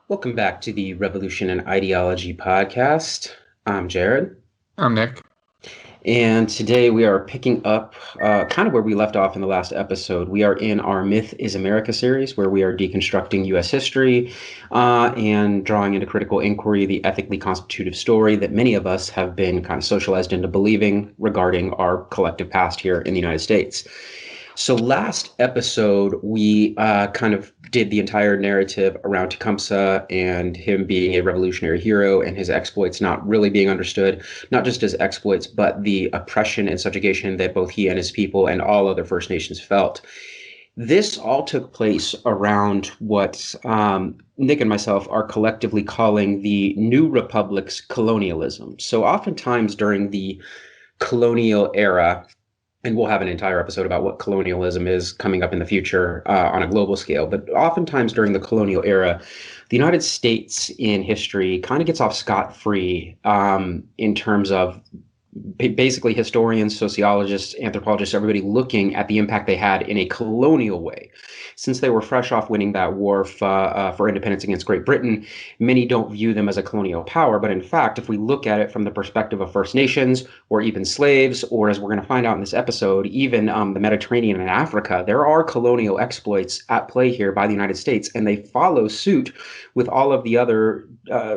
Welcome back to the Revolution and Ideology podcast. I'm Jared, I'm Nick. and today we are picking up kind of where we left off in the last episode. We are in our Myth is America series, where we are deconstructing U.S. history and drawing into critical inquiry the ethically constitutive story that many of us have been kind of socialized into believing regarding our collective past here in the United States. So last episode, we kind of did the entire narrative around Tecumseh and him being a revolutionary hero and his exploits not really being understood, not just his exploits, but the oppression and subjugation that both he and his people and all other First Nations felt. This all took place around what Nick and myself are collectively calling the New Republic's colonialism. So oftentimes during the colonial era, and we'll have an entire episode about what colonialism is coming up in the future on a global scale. But oftentimes during the colonial era, the United States in history kind of gets off scot-free in terms of basically historians, sociologists, anthropologists, everybody looking at the impact they had in a colonial way. Since they were fresh off winning that war for independence against Great Britain, many don't view them as a colonial power. But in fact, if we look at it from the perspective of First Nations or even slaves, or as we're going to find out in this episode, even the Mediterranean and Africa, there are colonial exploits at play here by the United States, and they follow suit with all of the other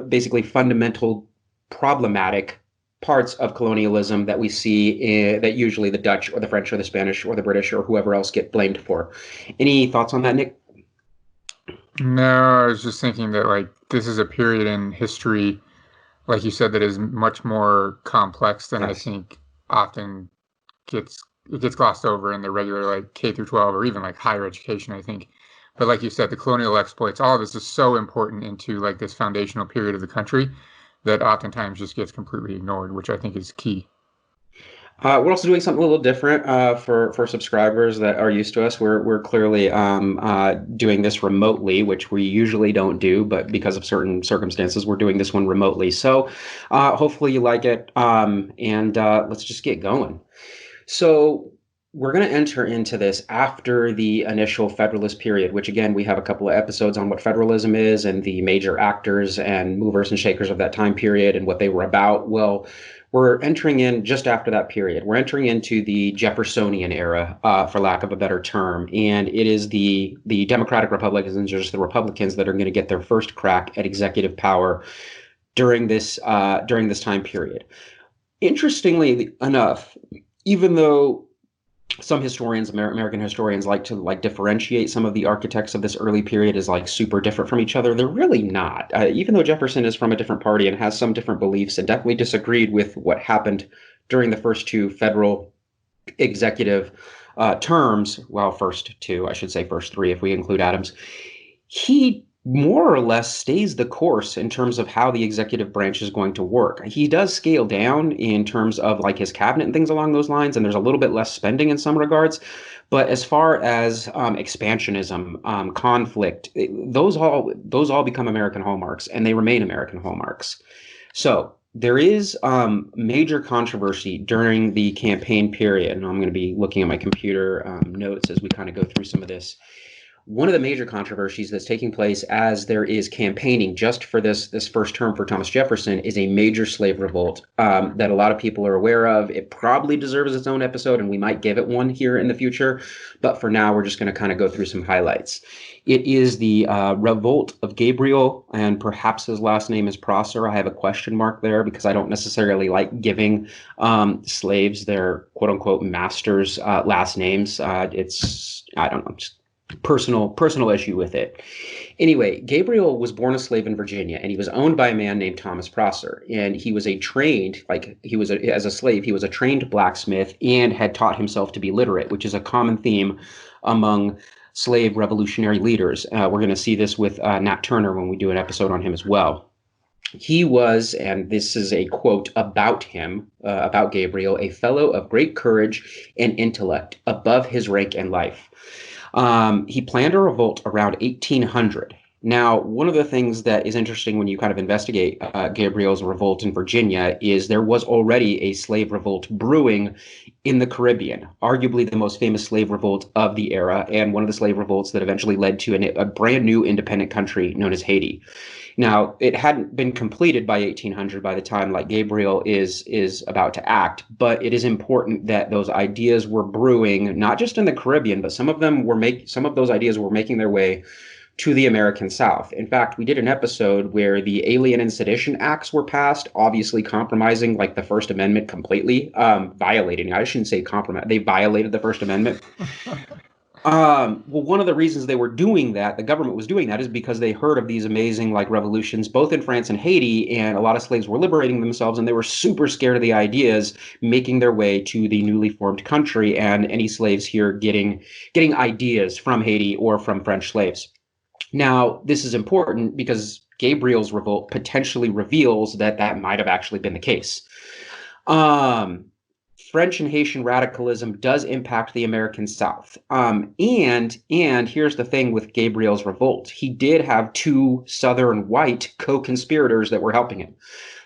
basically fundamental problematic parts of colonialism that we see that usually the Dutch or the French or the Spanish or the British or whoever else get blamed for. Any thoughts on that, Nick? No, I was just thinking that this is a period in history, like you said, that is much more complex than I Yes. think often gets glossed over in the regular K through 12 or even higher education, I think. But like you said, the colonial exploits, all of this is so important into this foundational period of the country that oftentimes just gets completely ignored, which I think is key. We're also doing something a little different for subscribers that are used to us. We're clearly doing this remotely, which we usually don't do, but because of certain circumstances, we're doing this one remotely. So hopefully you like it, and let's just get going. So we're going to enter into this after the initial Federalist period, which again, we have a couple of episodes on what federalism is and the major actors and movers and shakers of that time period and what they were about. Well, we're entering in just after that period. We're entering into the Jeffersonian era, for lack of a better term, and it is the Democratic Republicans and just the Republicans that are going to get their first crack at executive power during this time period. Interestingly enough, even though some historians, American historians, like to differentiate some of the architects of this early period as super different from each other, they're really not. Even though Jefferson is from a different party and has some different beliefs and definitely disagreed with what happened during the first two federal executive terms, well, first two, I should say first three if we include Adams, he more or less stays the course in terms of how the executive branch is going to work. He does scale down in terms of his cabinet and things along those lines, and there's a little bit less spending in some regards. But as far as expansionism, conflict, those all become American hallmarks, and they remain American hallmarks. So there is major controversy during the campaign period, and I'm going to be looking at my computer notes as we kind of go through some of this. One of the major controversies that's taking place as there is campaigning just for this first term for Thomas Jefferson is a major slave revolt that a lot of people are aware of. It probably deserves its own episode, and we might give it one here in the future. But for now, we're just going to kind of go through some highlights. It is the revolt of Gabriel, and perhaps his last name is Prosser. I have a question mark there because I don't necessarily like giving slaves their quote unquote masters' last names. It's, I don't know, just personal issue with it. Anyway, Gabriel was born a slave in Virginia, and he was owned by a man named Thomas Prosser. And he was as a slave, he was a trained blacksmith and had taught himself to be literate, which is a common theme among slave revolutionary leaders. We're going to see this with Nat Turner when we do an episode on him as well. He was, and this is a quote about him, about Gabriel, a fellow of great courage and intellect above his rank and life. He planned a revolt around 1800, Now, one of the things that is interesting when you kind of investigate Gabriel's revolt in Virginia is there was already a slave revolt brewing in the Caribbean, arguably the most famous slave revolt of the era, and one of the slave revolts that eventually led to a brand new independent country known as Haiti. Now, it hadn't been completed by 1800 by the time like Gabriel is about to act, but it is important that those ideas were brewing not just in the Caribbean, but some of those ideas were making their way to the American South. In fact, we did an episode where the Alien and Sedition Acts were passed, obviously compromising like the First Amendment completely, violating. I shouldn't say compromise. They violated the First Amendment. Well, one of the reasons they were doing that, the government was doing that, is because they heard of these amazing like revolutions, both in France and Haiti, and a lot of slaves were liberating themselves, and they were super scared of the ideas making their way to the newly formed country, and any slaves here getting ideas from Haiti or from French slaves. Now, this is important because Gabriel's revolt potentially reveals that that might have actually been the case. Um, French and Haitian radicalism does impact the American South. And here's the thing with Gabriel's revolt. He did have two Southern white co-conspirators that were helping him.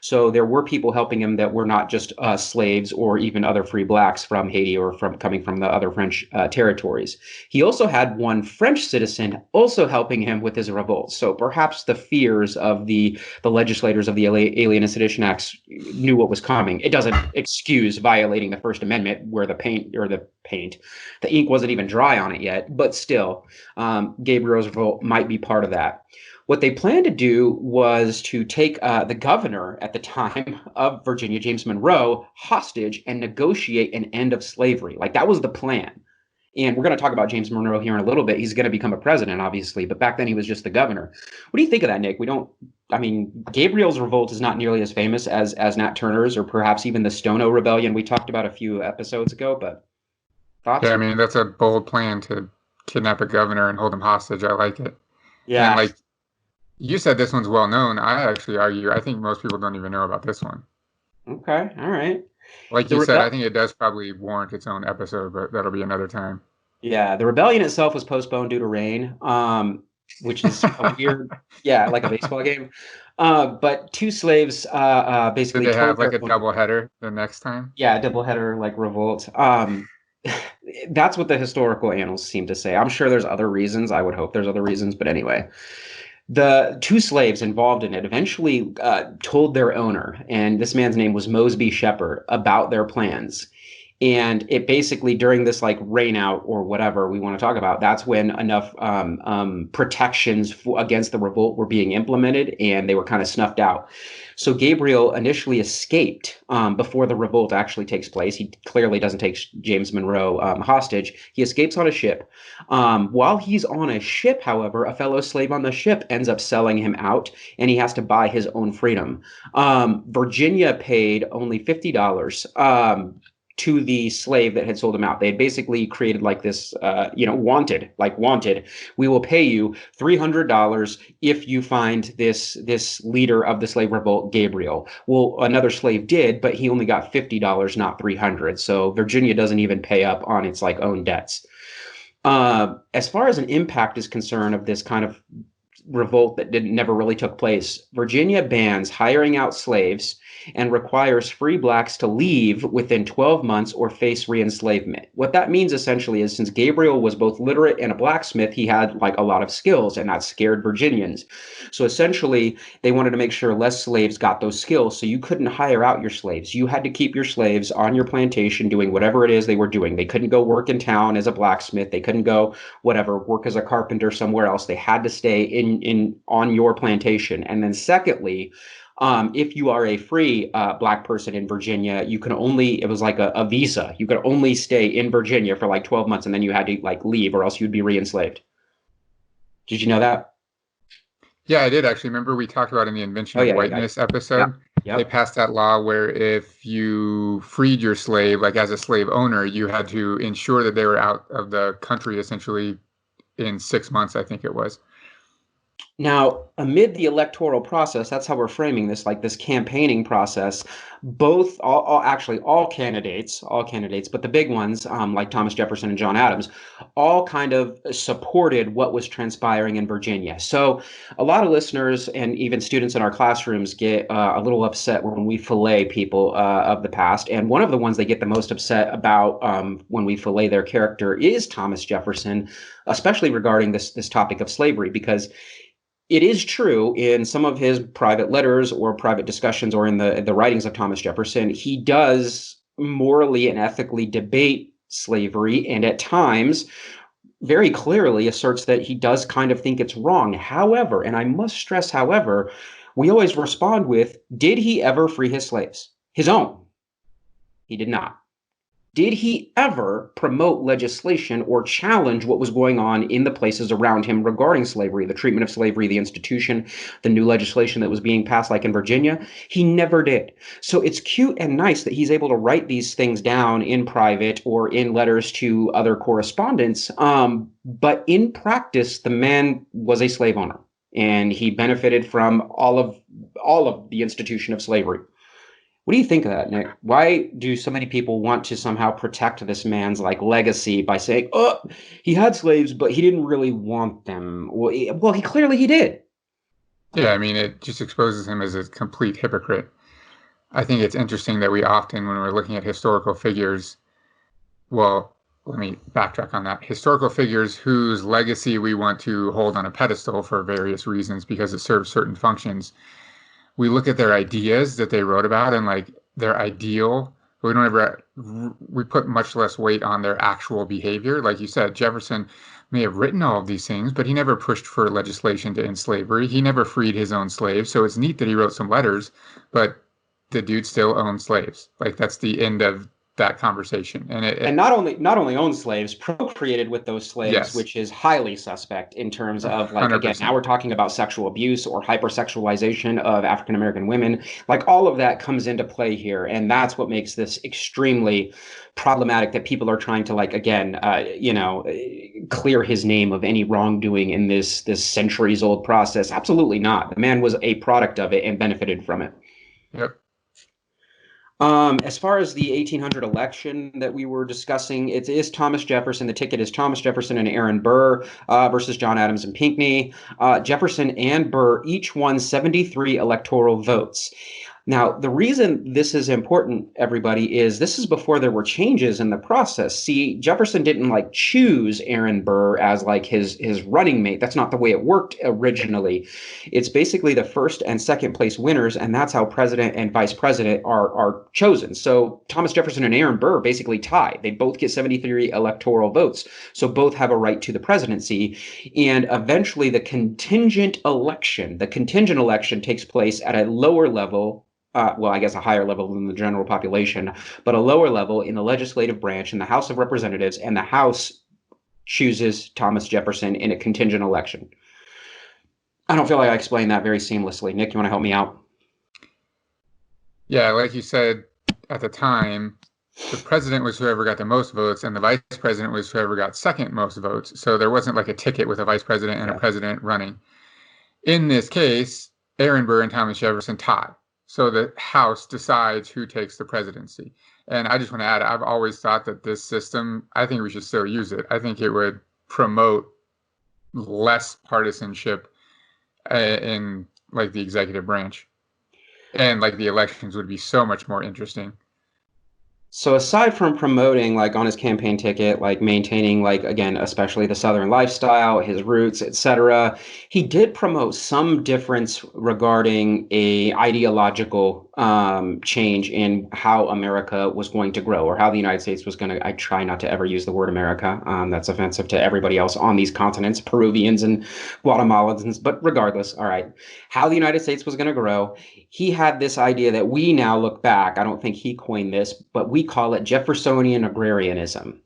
So there were people helping him that were not just slaves or even other free blacks from Haiti or from coming from the other French territories. He also had one French citizen also helping him with his revolt. So perhaps the fears of the legislators of the Alien and Sedition Acts knew what was coming. It doesn't excuse violating the First Amendment where the ink wasn't even dry on it yet, but still, Gabriel's revolt might be part of that. What they planned to do was to take the governor at the time of Virginia, James Monroe, hostage and negotiate an end of slavery. Like that was the plan. And we're going to talk about James Monroe here in a little bit. He's going to become a president, obviously, but back then he was just the governor. What do you think of that, Nick? Gabriel's revolt is not nearly as famous as Nat Turner's or perhaps even the Stono Rebellion we talked about a few episodes ago, but thoughts? Yeah, I mean, that's a bold plan to kidnap a governor and hold him hostage. I like it. Yeah. And like you said, this one's well known. I actually argue, I think most people don't even know about this one. Okay. All right. Like you said, I think it does probably warrant its own episode, but that'll be another time. Yeah, the rebellion itself was postponed due to rain, which is a weird, yeah, like a baseball game. But two slaves basically Did they have killed like their a double header the next time? yeah, doubleheader like revolt. That's what the historical annals seem to say. I'm sure there's other reasons. I would hope there's other reasons, but anyway. The two slaves involved in it eventually told their owner, and this man's name was Mosby Shepherd, about their plans. And it basically, during this like rain out or whatever we want to talk about, that's when enough protections against the revolt were being implemented and they were kind of snuffed out. So Gabriel initially escaped before the revolt actually takes place. He clearly doesn't take James Monroe hostage. He escapes on a ship. While he's on a ship, however, a fellow slave on the ship ends up selling him out and he has to buy his own freedom. Virginia paid only $50 to the slave that had sold him out. They had basically created like this, wanted. We will pay you $300 if you find this leader of the slave revolt, Gabriel. Well, another slave did, but he only got $50, not $300. So Virginia doesn't even pay up on its like own debts. As far as an impact is concerned of this kind of revolt that never really took place, Virginia bans hiring out slaves and requires free blacks to leave within 12 months or face re-enslavement. What that means essentially is since Gabriel was both literate and a blacksmith, he had like a lot of skills and that scared Virginians. So essentially they wanted to make sure less slaves got those skills. So you couldn't hire out your slaves. You had to keep your slaves on your plantation doing whatever it is they were doing. They couldn't go work in town as a blacksmith. They couldn't go work as a carpenter somewhere else. They had to stay on your plantation. And then secondly, if you are a free black person in Virginia, it was like a visa. You could only stay in Virginia for like 12 months and then you had to like leave or else you'd be re-enslaved. Did you know that? Yeah, I did actually. Remember we talked about in the Invention of Whiteness episode? Yeah. They passed that law where if you freed your slave, like as a slave owner, you had to ensure that they were out of the country essentially in 6 months, I think it was. Now, amid the electoral process, that's how we're framing this, like this campaigning process. Both, actually, all candidates, but the big ones, like Thomas Jefferson and John Adams, all kind of supported what was transpiring in Virginia. So, a lot of listeners and even students in our classrooms get a little upset when we fillet people of the past. And one of the ones they get the most upset about when we fillet their character is Thomas Jefferson, especially regarding this topic of slavery, because it is true in some of his private letters or private discussions or in the writings of Thomas Jefferson, he does morally and ethically debate slavery, and at times very clearly asserts that he does kind of think it's wrong. However, and I must stress, however, we always respond with, did he ever free his slaves? His own. He did not. Did he ever promote legislation or challenge what was going on in the places around him regarding slavery, the treatment of slavery, the institution, the new legislation that was being passed, like in Virginia? He never did. So it's cute and nice that he's able to write these things down in private or in letters to other correspondents. But in practice, the man was a slave owner, and he benefited from all of the institution of slavery. What do you think of that, Nick? Why do so many people want to somehow protect this man's like legacy by saying, "Oh, he had slaves, but he didn't really want them"? Well, he clearly did. Yeah, I mean, it just exposes him as a complete hypocrite. I think it's interesting that we often, when we're looking at historical figures, well, let me backtrack on that. Historical figures whose legacy we want to hold on a pedestal for various reasons because it serves certain functions. We look at their ideas that they wrote about and like their ideal. We put much less weight on their actual behavior. Like you said, Jefferson may have written all of these things, but he never pushed for legislation to end slavery. He never freed his own slaves. So it's neat that he wrote some letters, but the dude still owned slaves. Like that's the end of that conversation. And not only owned slaves, procreated with those slaves, yes, which is highly suspect in terms of, like, again, 100%. now we're talking about sexual abuse or hypersexualization of African American women. Like, all of that comes into play here, and that's what makes this extremely problematic, that people are trying to, like, again, clear his name of any wrongdoing in this centuries old process. Absolutely not. The man was a product of it and benefited from it. Yep. As far as the 1800 election that we were discussing, it is Thomas Jefferson. The ticket is Thomas Jefferson and Aaron Burr versus John Adams and Pinckney. Jefferson and Burr each won 73 electoral votes. Now, the reason this is important, everybody, is this is before there were changes in the process. See, Jefferson didn't like choose Aaron Burr as like his running mate. That's not the way it worked originally. It's basically the first and second place winners, and that's how president and vice president are chosen. So Thomas Jefferson and Aaron Burr basically tie. They both get 73 electoral votes, so both have a right to the presidency. And eventually, the contingent election takes place at a lower level. I guess a higher level than the general population, but a lower level in the legislative branch in the House of Representatives, and the House chooses Thomas Jefferson in a contingent election. I don't feel like I explained that very seamlessly. Nick, you want to help me out? Yeah, like you said, at the time, the president was whoever got the most votes, and the vice president was whoever got second most votes. So there wasn't like a ticket with a vice president and a president running. In this case, Aaron Burr and Thomas Jefferson tie. So the House decides who takes the presidency. And I just want to add, I've always thought that this system, I think we should still use it. I think it would promote less partisanship in like the executive branch. And like the elections would be so much more interesting. So aside from promoting, like, on his campaign ticket, like maintaining, like, again, especially the Southern lifestyle, his roots, etc., he did promote some difference regarding a ideological change in how America was going to grow, or how the United States was going to. I try not to ever use the word America. That's offensive to everybody else on these continents, Peruvians and Guatemalans. But regardless, all right, how the United States was going to grow. He had this idea that we now look back. I don't think he coined this, but we we call it Jeffersonian Agrarianism.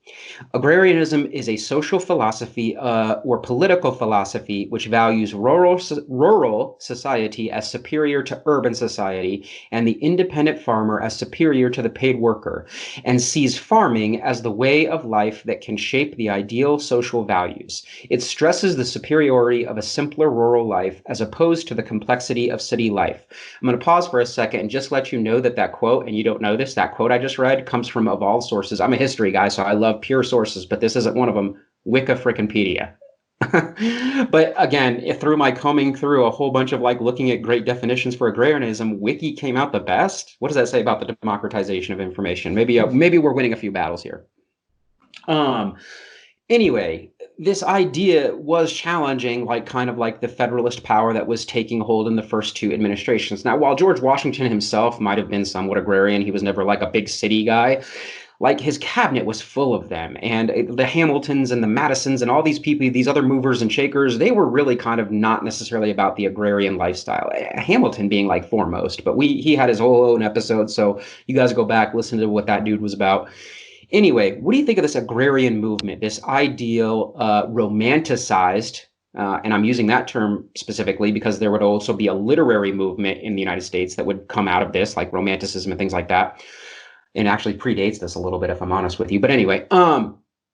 Agrarianism is a social philosophy or political philosophy which values rural society as superior to urban society and the independent farmer as superior to the paid worker, and sees farming as the way of life that can shape the ideal social values. It stresses the superiority of a simpler rural life as opposed to the complexity of city life. I'm going to pause for a second and just let you know that that quote, and you don't know this, that quote I just read comes from, of all sources, I'm a history guy, so I love pure sources, but this isn't one of them, Wiki-frickin-pedia. But again, through my combing through a whole bunch of like looking at great definitions for agrarianism, Wiki came out the best. What does that say about the democratization of information? Maybe we're winning a few battles here. Anyway, this idea was challenging, like kind of like the federalist power that was taking hold in the first two administrations. Now, while George Washington himself might have been somewhat agrarian, he was never like a big city guy. Like his cabinet was full of them, and the Hamiltons and the Madisons and all these people, these other movers and shakers, they were really kind of not necessarily about the agrarian lifestyle. Hamilton being like foremost, but he had his whole own episode, so you guys go back, listen to what that dude was about. Anyway, what do you think of this agrarian movement, this ideal romanticized, and I'm using that term specifically because there would also be a literary movement in the United States that would come out of this, like Romanticism and things like that. And actually predates this a little bit, if I'm honest with you. But anyway,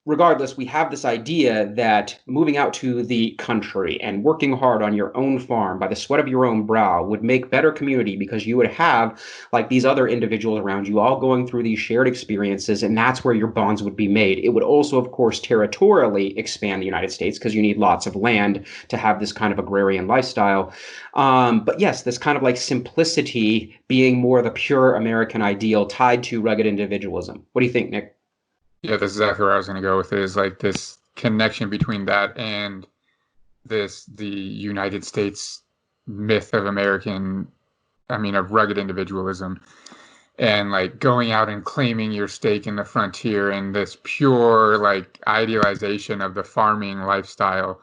regardless, we have this idea that moving out to the country and working hard on your own farm by the sweat of your own brow would make better community because you would have like these other individuals around you all going through these shared experiences, and that's where your bonds would be made. It would also, of course, territorially expand the United States because you need lots of land to have this kind of agrarian lifestyle. But yes, this kind of like simplicity being more the pure American ideal tied to rugged individualism. What do you think, Nick? Yeah, that's exactly where I was going to go with it, is like this connection between that and the United States myth of of rugged individualism, and like going out and claiming your stake in the frontier, and this pure like idealization of the farming lifestyle,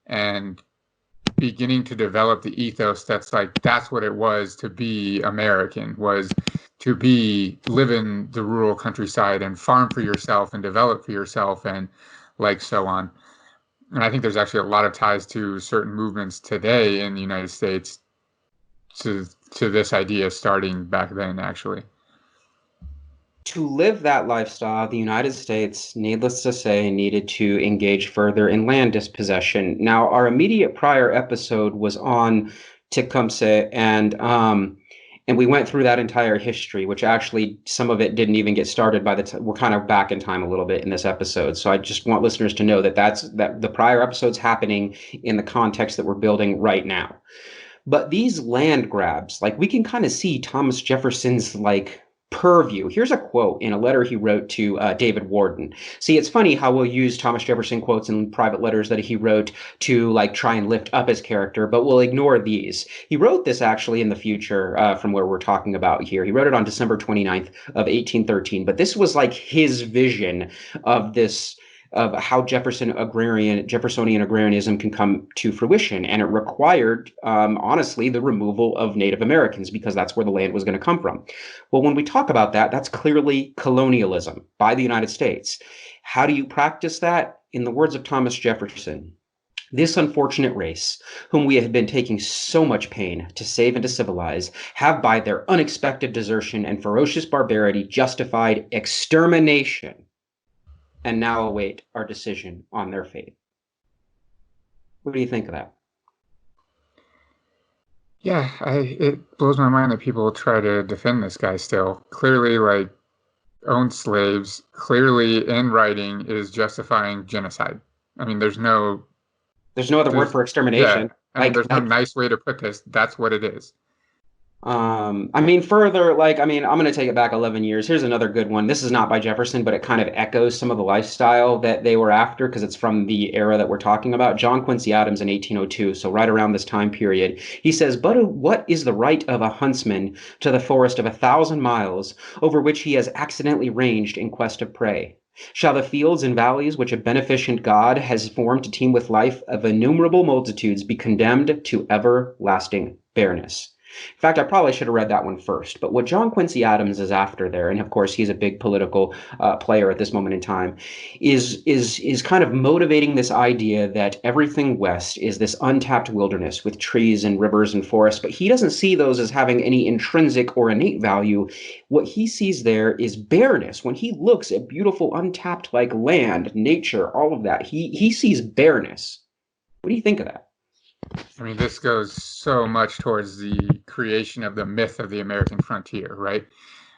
and beginning to develop the ethos that's what it was to be American, was to live in the rural countryside and farm for yourself and develop for yourself, and like so on. And I think there's actually a lot of ties to certain movements today in the United States to this idea starting back then, actually. To live that lifestyle, the United States, needless to say, needed to engage further in land dispossession. Now, our immediate prior episode was on Tecumseh, and we went through that entire history, which actually some of it didn't even get started by the time we're kind of back in time a little bit in this episode. So I just want listeners to know that that the prior episode's happening in the context that we're building right now. But these land grabs, like we can kind of see Thomas Jefferson's like purview. Here's a quote in a letter he wrote to David Warden. See, it's funny how we'll use Thomas Jefferson quotes in private letters that he wrote to like try and lift up his character, but we'll ignore these. He wrote this actually in the future from where we're talking about here. He wrote it on December 29th of 1813, but this was like his vision of this of how Jeffersonian agrarianism can come to fruition. And it required, honestly, the removal of Native Americans because that's where the land was going to come from. Well, when we talk about that, that's clearly colonialism by the United States. How do you practice that? In the words of Thomas Jefferson, this unfortunate race, whom we have been taking so much pain to save and to civilize, have by their unexpected desertion and ferocious barbarity justified extermination, and now await our decision on their fate. What do you think of that? Yeah, it blows my mind that people try to defend this guy still. Clearly, like, owned slaves, clearly in writing is justifying genocide. I mean, there's no other word for extermination. Yeah, there's no nice way to put this. That's what it is. Further, I'm going to take it back 11 years. Here's another good one. This is not by Jefferson, but it kind of echoes some of the lifestyle that they were after because it's from the era that we're talking about. John Quincy Adams in 1802, so right around this time period. He says, "But what is the right of a huntsman to the forest of 1,000 miles, over which he has accidentally ranged in quest of prey? Shall the fields and valleys which a beneficent God has formed to teem with life of innumerable multitudes be condemned to everlasting bareness?" In fact, I probably should have read that one first. But what John Quincy Adams is after there, and of course he's a big political player at this moment in time, is kind of motivating this idea that everything west is this untapped wilderness with trees and rivers and forests. But he doesn't see those as having any intrinsic or innate value. What he sees there is bareness. When he looks at beautiful, untapped like land, nature, all of that, he sees bareness. What do you think of that? I mean, this goes so much towards the creation of the myth of the American frontier, right?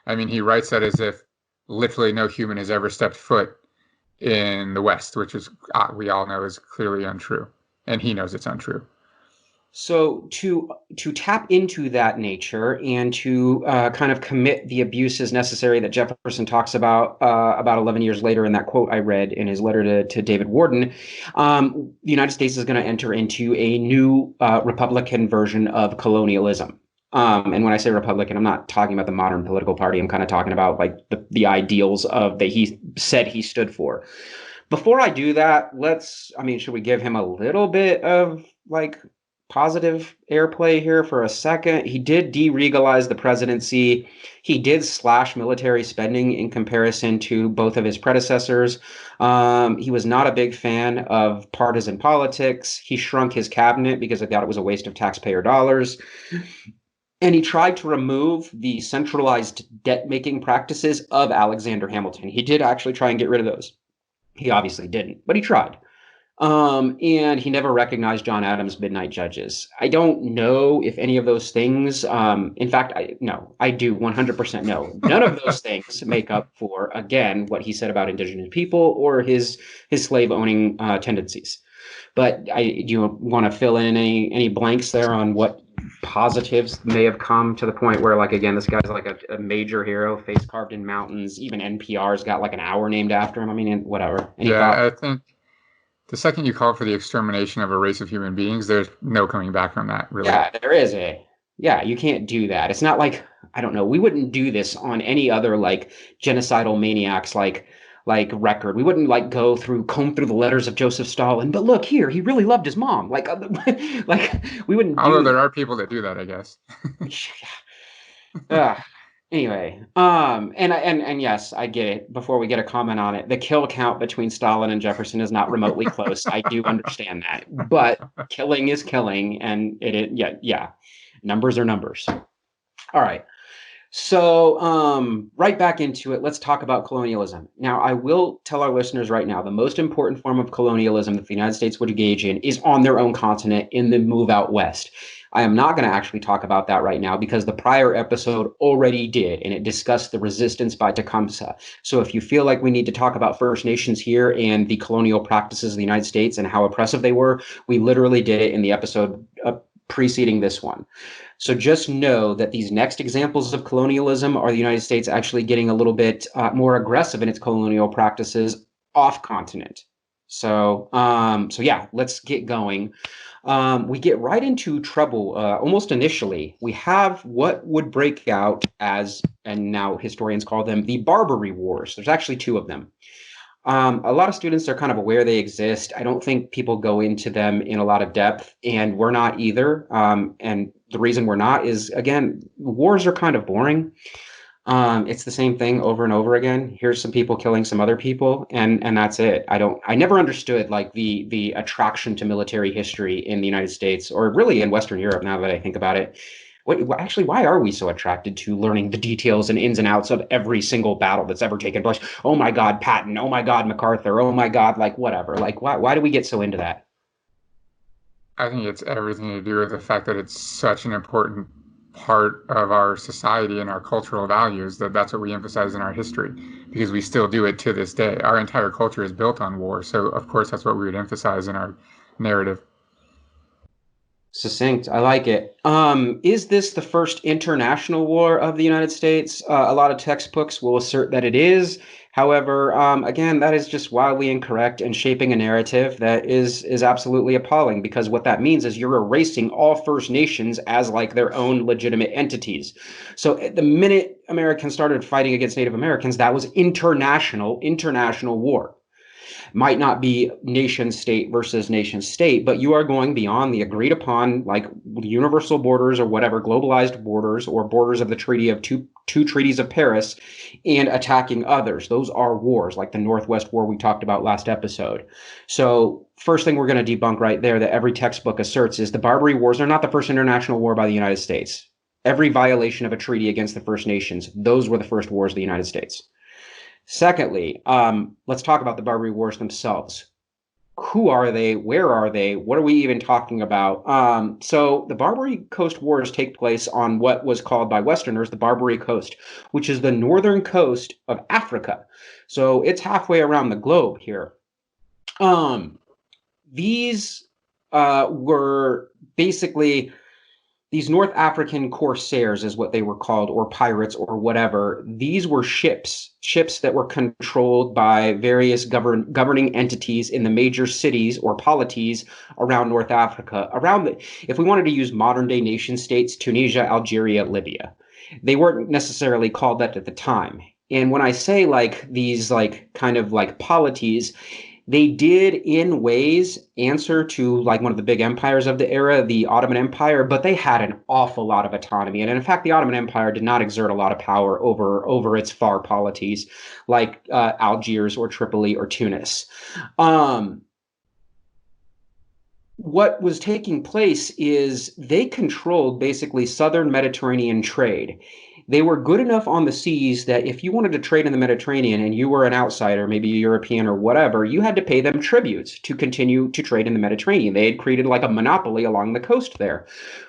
I mean, he writes that as if literally no human has ever stepped foot in the West, which is, we all know, is clearly untrue, and he knows it's untrue. So to tap into that nature and to kind of commit the abuses necessary that Jefferson talks about 11 years later in that quote I read in his letter to David Warden, the United States is going to enter into a new Republican version of colonialism. And when I say Republican, I'm not talking about the modern political party. I'm kind of talking about like the ideals of that he said he stood for. Before I do that, should we give him a little bit of like positive airplay here for a second? He did deregalize the presidency. He did slash military spending in comparison to both of his predecessors. He was not a big fan of partisan politics. He shrunk his cabinet because he thought it was a waste of taxpayer dollars. And he tried to remove the centralized debt-making practices of Alexander Hamilton. He did actually try and get rid of those. He obviously didn't, but he tried. And he never recognized John Adams' midnight judges. I don't know if any of those things, in fact, I do 100% know. None of those things make up for, again, what he said about indigenous people or his slave owning tendencies. But do you want to fill in any blanks there on what positives may have come to the point where, like, again, this guy's like a major hero, face carved in mountains. Even NPR's got like an hour named after him. I mean, whatever. Any thoughts? I think the second you call for the extermination of a race of human beings, there's no coming back from that, really. Yeah, there is you can't do that. It's not like, I don't know, we wouldn't do this on any other like genocidal maniacs like record. We wouldn't like comb through the letters of Joseph Stalin, but look here, he really loved his mom. Like we wouldn't Although there are people that do that, I guess. Anyway, and yes, I get it. Before we get a comment on it, the kill count between Stalin and Jefferson is not remotely close. I do understand that, but killing is killing, and numbers are numbers. All right. So, right back into it, let's talk about colonialism. Now, I will tell our listeners right now, the most important form of colonialism that the United States would engage in is on their own continent in the move out west. I am not going to actually talk about that right now because the prior episode already did, and it discussed the resistance by Tecumseh. So if you feel like we need to talk about First Nations here and the colonial practices of the United States and how oppressive they were, we literally did it in the episode preceding this one. So just know that these next examples of colonialism are the United States actually getting a little bit more aggressive in its colonial practices off continent. So yeah, let's get going. We get right into trouble almost initially. We have what would break out as, and now historians call them, the Barbary Wars. There's actually two of them. A lot of students are kind of aware they exist. I don't think people go into them in a lot of depth, and we're not either. And the reason we're not is, again, wars are kind of boring. It's the same thing over and over again. Here's some people killing some other people, and that's it. I never understood like the attraction to military history in the United States or really in Western Europe, now that I think about it. Why are we so attracted to learning the details and ins and outs of every single battle that's ever taken place? Oh my God, Patton. Oh my God, MacArthur. Oh my God, like whatever. Like why do we get so into that? I think it's everything to do with the fact that it's such an important part of our society and our cultural values that's what we emphasize in our history, because we still do it to this day. Our entire culture is built on war. So of course, that's what we would emphasize in our narrative. Succinct. I like it. Is this the first international war of the United States? A lot of textbooks will assert that it is. However, again, that is just wildly incorrect and shaping a narrative that is absolutely appalling, because what that means is you're erasing all First Nations as like their own legitimate entities. So the minute Americans started fighting against Native Americans, that was international war. might not be nation state versus nation state, but you are going beyond the agreed upon, like universal borders or whatever, globalized borders or borders of the treaty of two treaties of Paris, and attacking others. Those are wars, like the Northwest War we talked about last episode. So first thing we're going to debunk right there that every textbook asserts is the Barbary Wars are not the first international war by the United States. Every violation of a treaty against the First Nations, those were the first wars of the United States. Secondly, let's talk about the Barbary Wars themselves. Who are they? Where are they? What are we even talking about? So the Barbary Coast Wars take place on what was called by Westerners the Barbary Coast, which is the northern coast of Africa. So it's halfway around the globe here. These were basically these North African Corsairs is what they were called, or pirates, or whatever. These were ships that were controlled by various governing entities in the major cities or polities around North Africa. If we wanted to use modern day nation states, Tunisia, Algeria, Libya. They weren't necessarily called that at the time. And when I say like these like kind of like polities, they did in ways answer to like one of the big empires of the era, the Ottoman Empire, but they had an awful lot of autonomy. And in fact, the Ottoman Empire did not exert a lot of power over its far polities like Algiers or Tripoli or Tunis. What was taking place is they controlled basically southern Mediterranean trade. They were good enough on the seas that if you wanted to trade in the Mediterranean and you were an outsider, maybe a European or whatever, you had to pay them tributes to continue to trade in the Mediterranean. They had created like a monopoly along the coast there.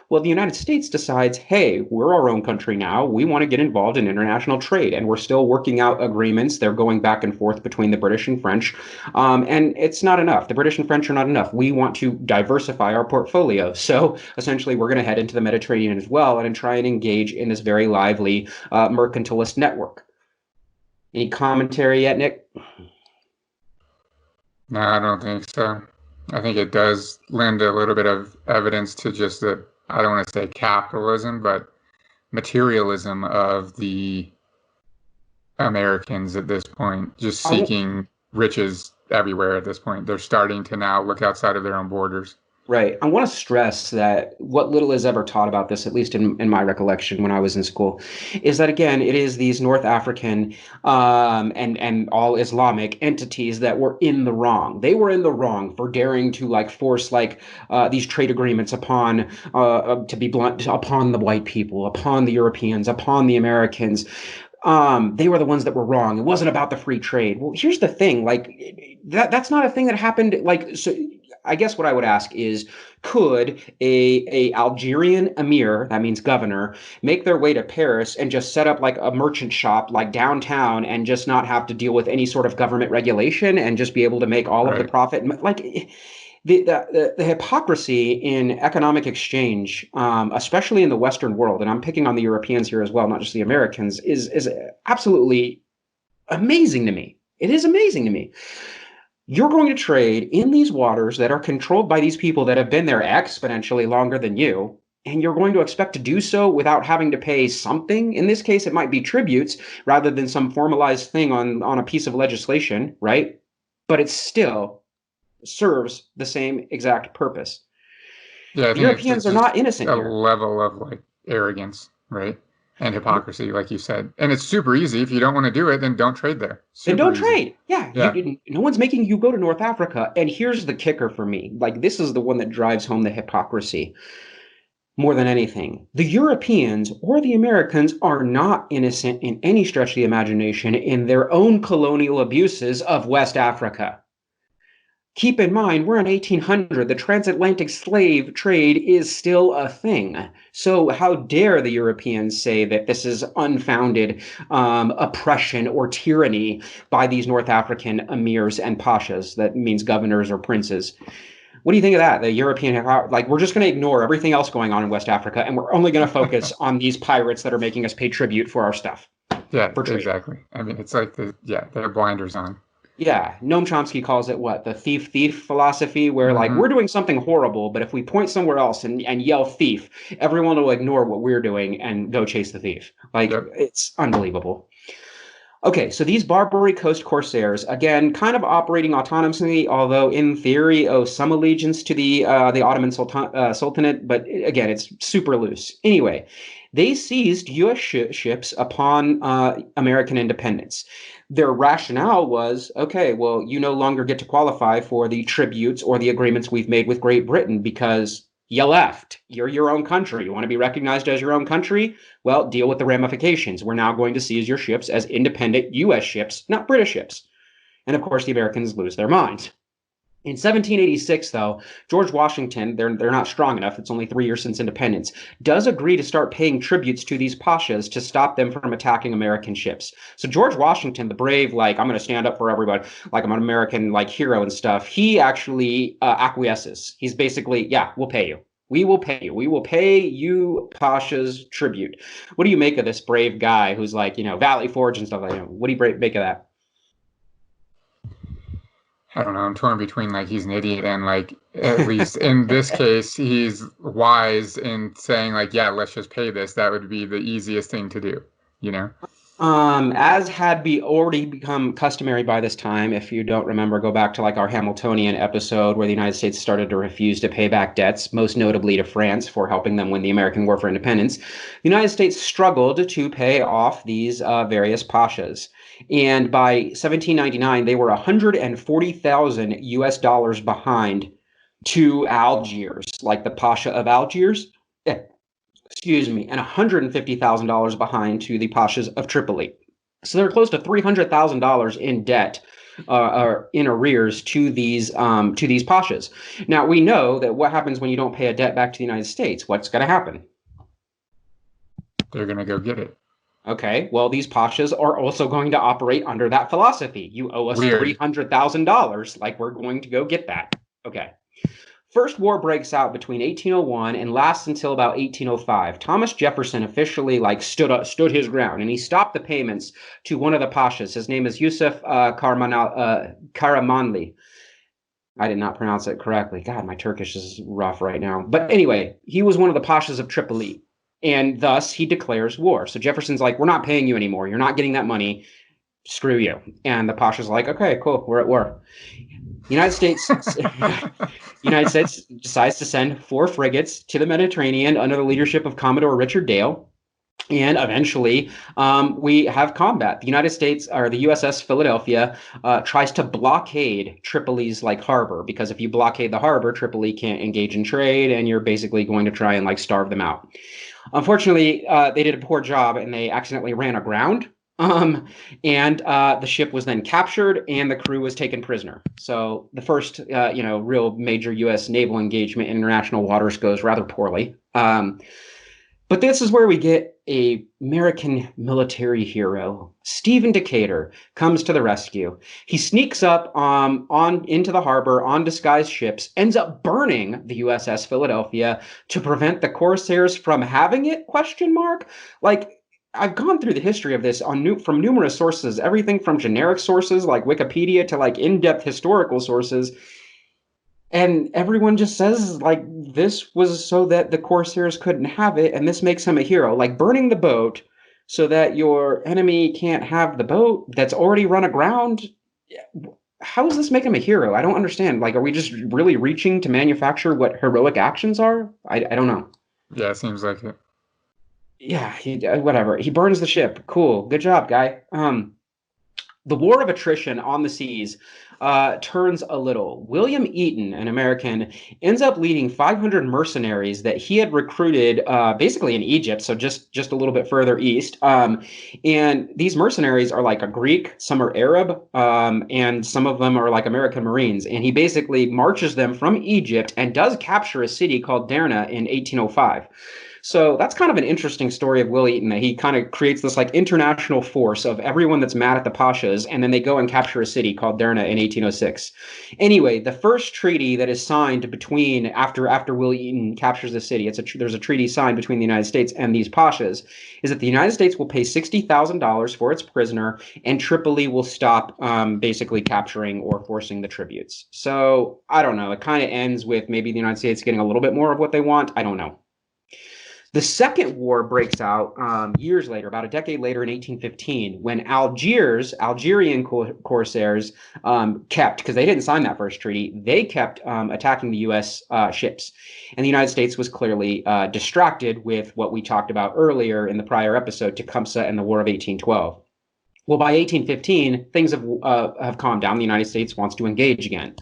Well, the United States decides, hey, we're our own country now. We want to get involved in international trade, and we're still working out agreements. They're going back and forth between the British and French, and it's not enough. The British and French are not enough. We want to diversify our portfolio. So essentially, we're going to head into the Mediterranean as well and try and engage in this very lively mercantilist network. Any commentary yet, Nick? No, I don't think so. I think it does lend a little bit of evidence to just the, I don't want to say capitalism, but materialism of the Americans at this point, just seeking riches everywhere at this point. They're starting to now look outside of their own borders. Right. I want to stress that what little is ever taught about this, at least in my recollection when I was in school, is that, again, it is these North African and all Islamic entities that were in the wrong. They were in the wrong for daring to like force like these trade agreements upon, to be blunt, upon the white people, upon the Europeans, upon the Americans. They were the ones that were wrong. It wasn't about the free trade. Well, here's the thing, like that's not a thing that happened. Like, so I guess what I would ask is, could a Algerian emir, that means governor, make their way to Paris and just set up like a merchant shop like downtown and just not have to deal with any sort of government regulation and just be able to make all of the profit? Like the hypocrisy in economic exchange, especially in the Western world, and I'm picking on the Europeans here as well, not just the Americans, is absolutely amazing to me. It is amazing to me. You're going to trade in these waters that are controlled by these people that have been there exponentially longer than you, and you're going to expect to do so without having to pay something. In this case, it might be tributes rather than some formalized thing on a piece of legislation, right? But it still serves the same exact purpose. Yeah, the Europeans are not innocent here. A level of like arrogance, right? And hypocrisy, like you said. And it's super easy. If you don't want to do it, then don't trade there. Then don't trade. Yeah. No one's making you go to North Africa. And here's the kicker for me. Like, this is the one that drives home the hypocrisy more than anything. The Europeans or the Americans are not innocent in any stretch of the imagination in their own colonial abuses of West Africa. Keep in mind, we're in 1800. The transatlantic slave trade is still a thing. So how dare the Europeans say that this is unfounded oppression or tyranny by these North African emirs and pashas? That means governors or princes. What do you think of that? The European, like, we're just going to ignore everything else going on in West Africa, and we're only going to focus on these pirates that are making us pay tribute for our stuff. Yeah, exactly. I mean, it's like they're blinders on. Yeah, Noam Chomsky calls it what? The thief philosophy, where like we're doing something horrible, but if we point somewhere else and yell thief, everyone will ignore what we're doing and go chase the thief. Like, It's unbelievable. Okay, so these Barbary Coast Corsairs, again, kind of operating autonomously, although in theory owe some allegiance to the Ottoman Sultanate, but again, it's super loose. Anyway, they seized U.S. ships upon American independence. Their rationale was, okay, well, you no longer get to qualify for the tributes or the agreements we've made with Great Britain because you left. You're your own country. You want to be recognized as your own country? Well, deal with the ramifications. We're now going to seize your ships as independent U.S. ships, not British ships. And of course, the Americans lose their minds. In 1786, though, George Washington, they're not strong enough, it's only 3 years since independence, does agree to start paying tributes to these pashas to stop them from attacking American ships. So George Washington, the brave, like, I'm going to stand up for everybody, like I'm an American, like, hero and stuff, he actually acquiesces. He's basically, yeah, we'll pay you. We will pay you. We will pay you Pasha's tribute. What do you make of this brave guy who's like, Valley Forge and stuff like that? What do you make of that? I don't know. I'm torn between like he's an idiot and like at least in this case he's wise in saying like, yeah, let's just pay this. That would be the easiest thing to do, you know? As had be already become customary by this time, if you don't remember, go back to like our Hamiltonian episode where the United States started to refuse to pay back debts, most notably to France for helping them win the American War for Independence. The United States struggled to pay off these various pashas. And by 1799, they were 140,000 US dollars behind to Algiers, like the Pasha of Algiers. Excuse me, and $150,000 behind to the Pashas of Tripoli. So they're close to $300,000 in debt or in arrears to these Pashas. Now we know that what happens when you don't pay a debt back to the United States? What's going to happen? They're going to go get it. Okay, well, these Pashas are also going to operate under that philosophy. You owe us $300,000, like we're going to go get that. Okay. First war breaks out between 1801 and lasts until about 1805. Thomas Jefferson officially stood his ground, and he stopped the payments to one of the pashas. His name is Yusuf Karamanli. I did not pronounce it correctly. God, my Turkish is rough right now. But anyway, he was one of the pashas of Tripoli, and thus he declares war. So Jefferson's like, we're not paying you anymore. You're not getting that money. Screw you. And the pasha's like, okay, cool, we're at war. United States decides to send 4 frigates to the Mediterranean under the leadership of Commodore Richard Dale. And eventually, we have combat. The United States, or the USS Philadelphia, tries to blockade Tripoli's harbor, because if you blockade the harbor, Tripoli can't engage in trade, and you're basically going to try and starve them out. Unfortunately, they did a poor job, and they accidentally ran aground. And the ship was then captured and the crew was taken prisoner. So the first, real major U.S. naval engagement in international waters goes rather poorly. But this is where we get a American military hero. Stephen Decatur comes to the rescue. He sneaks up into the harbor on disguised ships, ends up burning the USS Philadelphia to prevent the Corsairs from having it, ? I've gone through the history of this from numerous sources, everything from generic sources like Wikipedia to in-depth historical sources. And everyone just says this was so that the Corsairs couldn't have it, and this makes him a hero. Burning the boat so that your enemy can't have the boat that's already run aground. How does this make him a hero? I don't understand. Are we just really reaching to manufacture what heroic actions are? I don't know. Yeah, it seems like it. Yeah, whatever. He burns the ship. Cool. Good job, guy. The war of attrition on the seas turns a little. William Eaton, an American, ends up leading 500 mercenaries that he had recruited basically in Egypt, so just a little bit further east. And these mercenaries are a Greek, some are Arab, and some of them are American Marines. And he basically marches them from Egypt and does capture a city called Derna in 1805. So that's kind of an interesting story of Will Eaton, that he kind of creates this international force of everyone that's mad at the Pashas, and then they go and capture a city called Derna in 1806. Anyway, the first treaty that is signed between, after Will Eaton captures the city, there's a treaty signed between the United States and these Pashas, is that the United States will pay $60,000 for its prisoner, and Tripoli will stop basically capturing or forcing the tributes. So I don't know. It kind of ends with maybe the United States getting a little bit more of what they want. I don't know. The Second War breaks out years later, about a decade later in 1815, when Algerian Corsairs kept, because they didn't sign that first treaty, they kept attacking the U.S. Ships. And the United States was clearly distracted with what we talked about earlier in the prior episode, Tecumseh and the War of 1812. Well, by 1815, things have calmed down. The United States wants to engage again.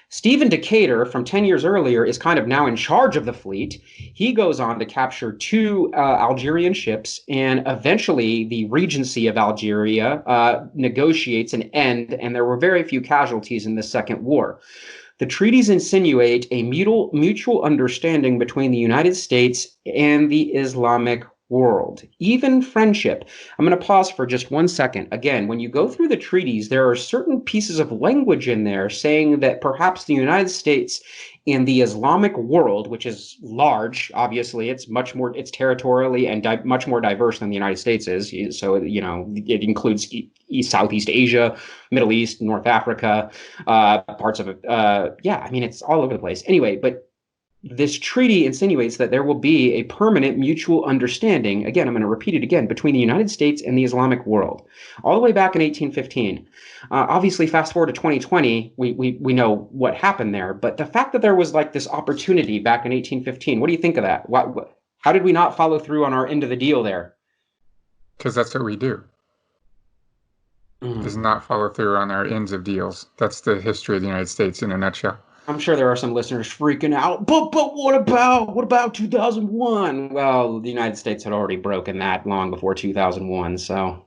Stephen Decatur, from 10 years earlier, is kind of now in charge of the fleet. He goes on to capture two Algerian ships, and eventually the Regency of Algeria negotiates an end, and there were very few casualties in the Second War. The treaties insinuate a mutual understanding between the United States and the Islamic world, even friendship. I'm going to pause for just 1 second. Again, when you go through the treaties, there are certain pieces of language in there saying that perhaps the United States and the Islamic world, which is large, obviously, it's territorially and much more diverse than the United States is. So, it includes Southeast Asia, Middle East, North Africa, parts of it. It's all over the place. Anyway, but this treaty insinuates that there will be a permanent mutual understanding, again, I'm going to repeat it again, between the United States and the Islamic world, all the way back in 1815. Obviously, fast forward to 2020, we know what happened there, but the fact that there was like this opportunity back in 1815, what do you think of that? How did we not follow through on our end of the deal there? Because that's what we do. Does not follow through on our ends of deals. That's the history of the United States in a nutshell. I'm sure there are some listeners freaking out, but what about 2001? Well, the United States had already broken that long before 2001. So,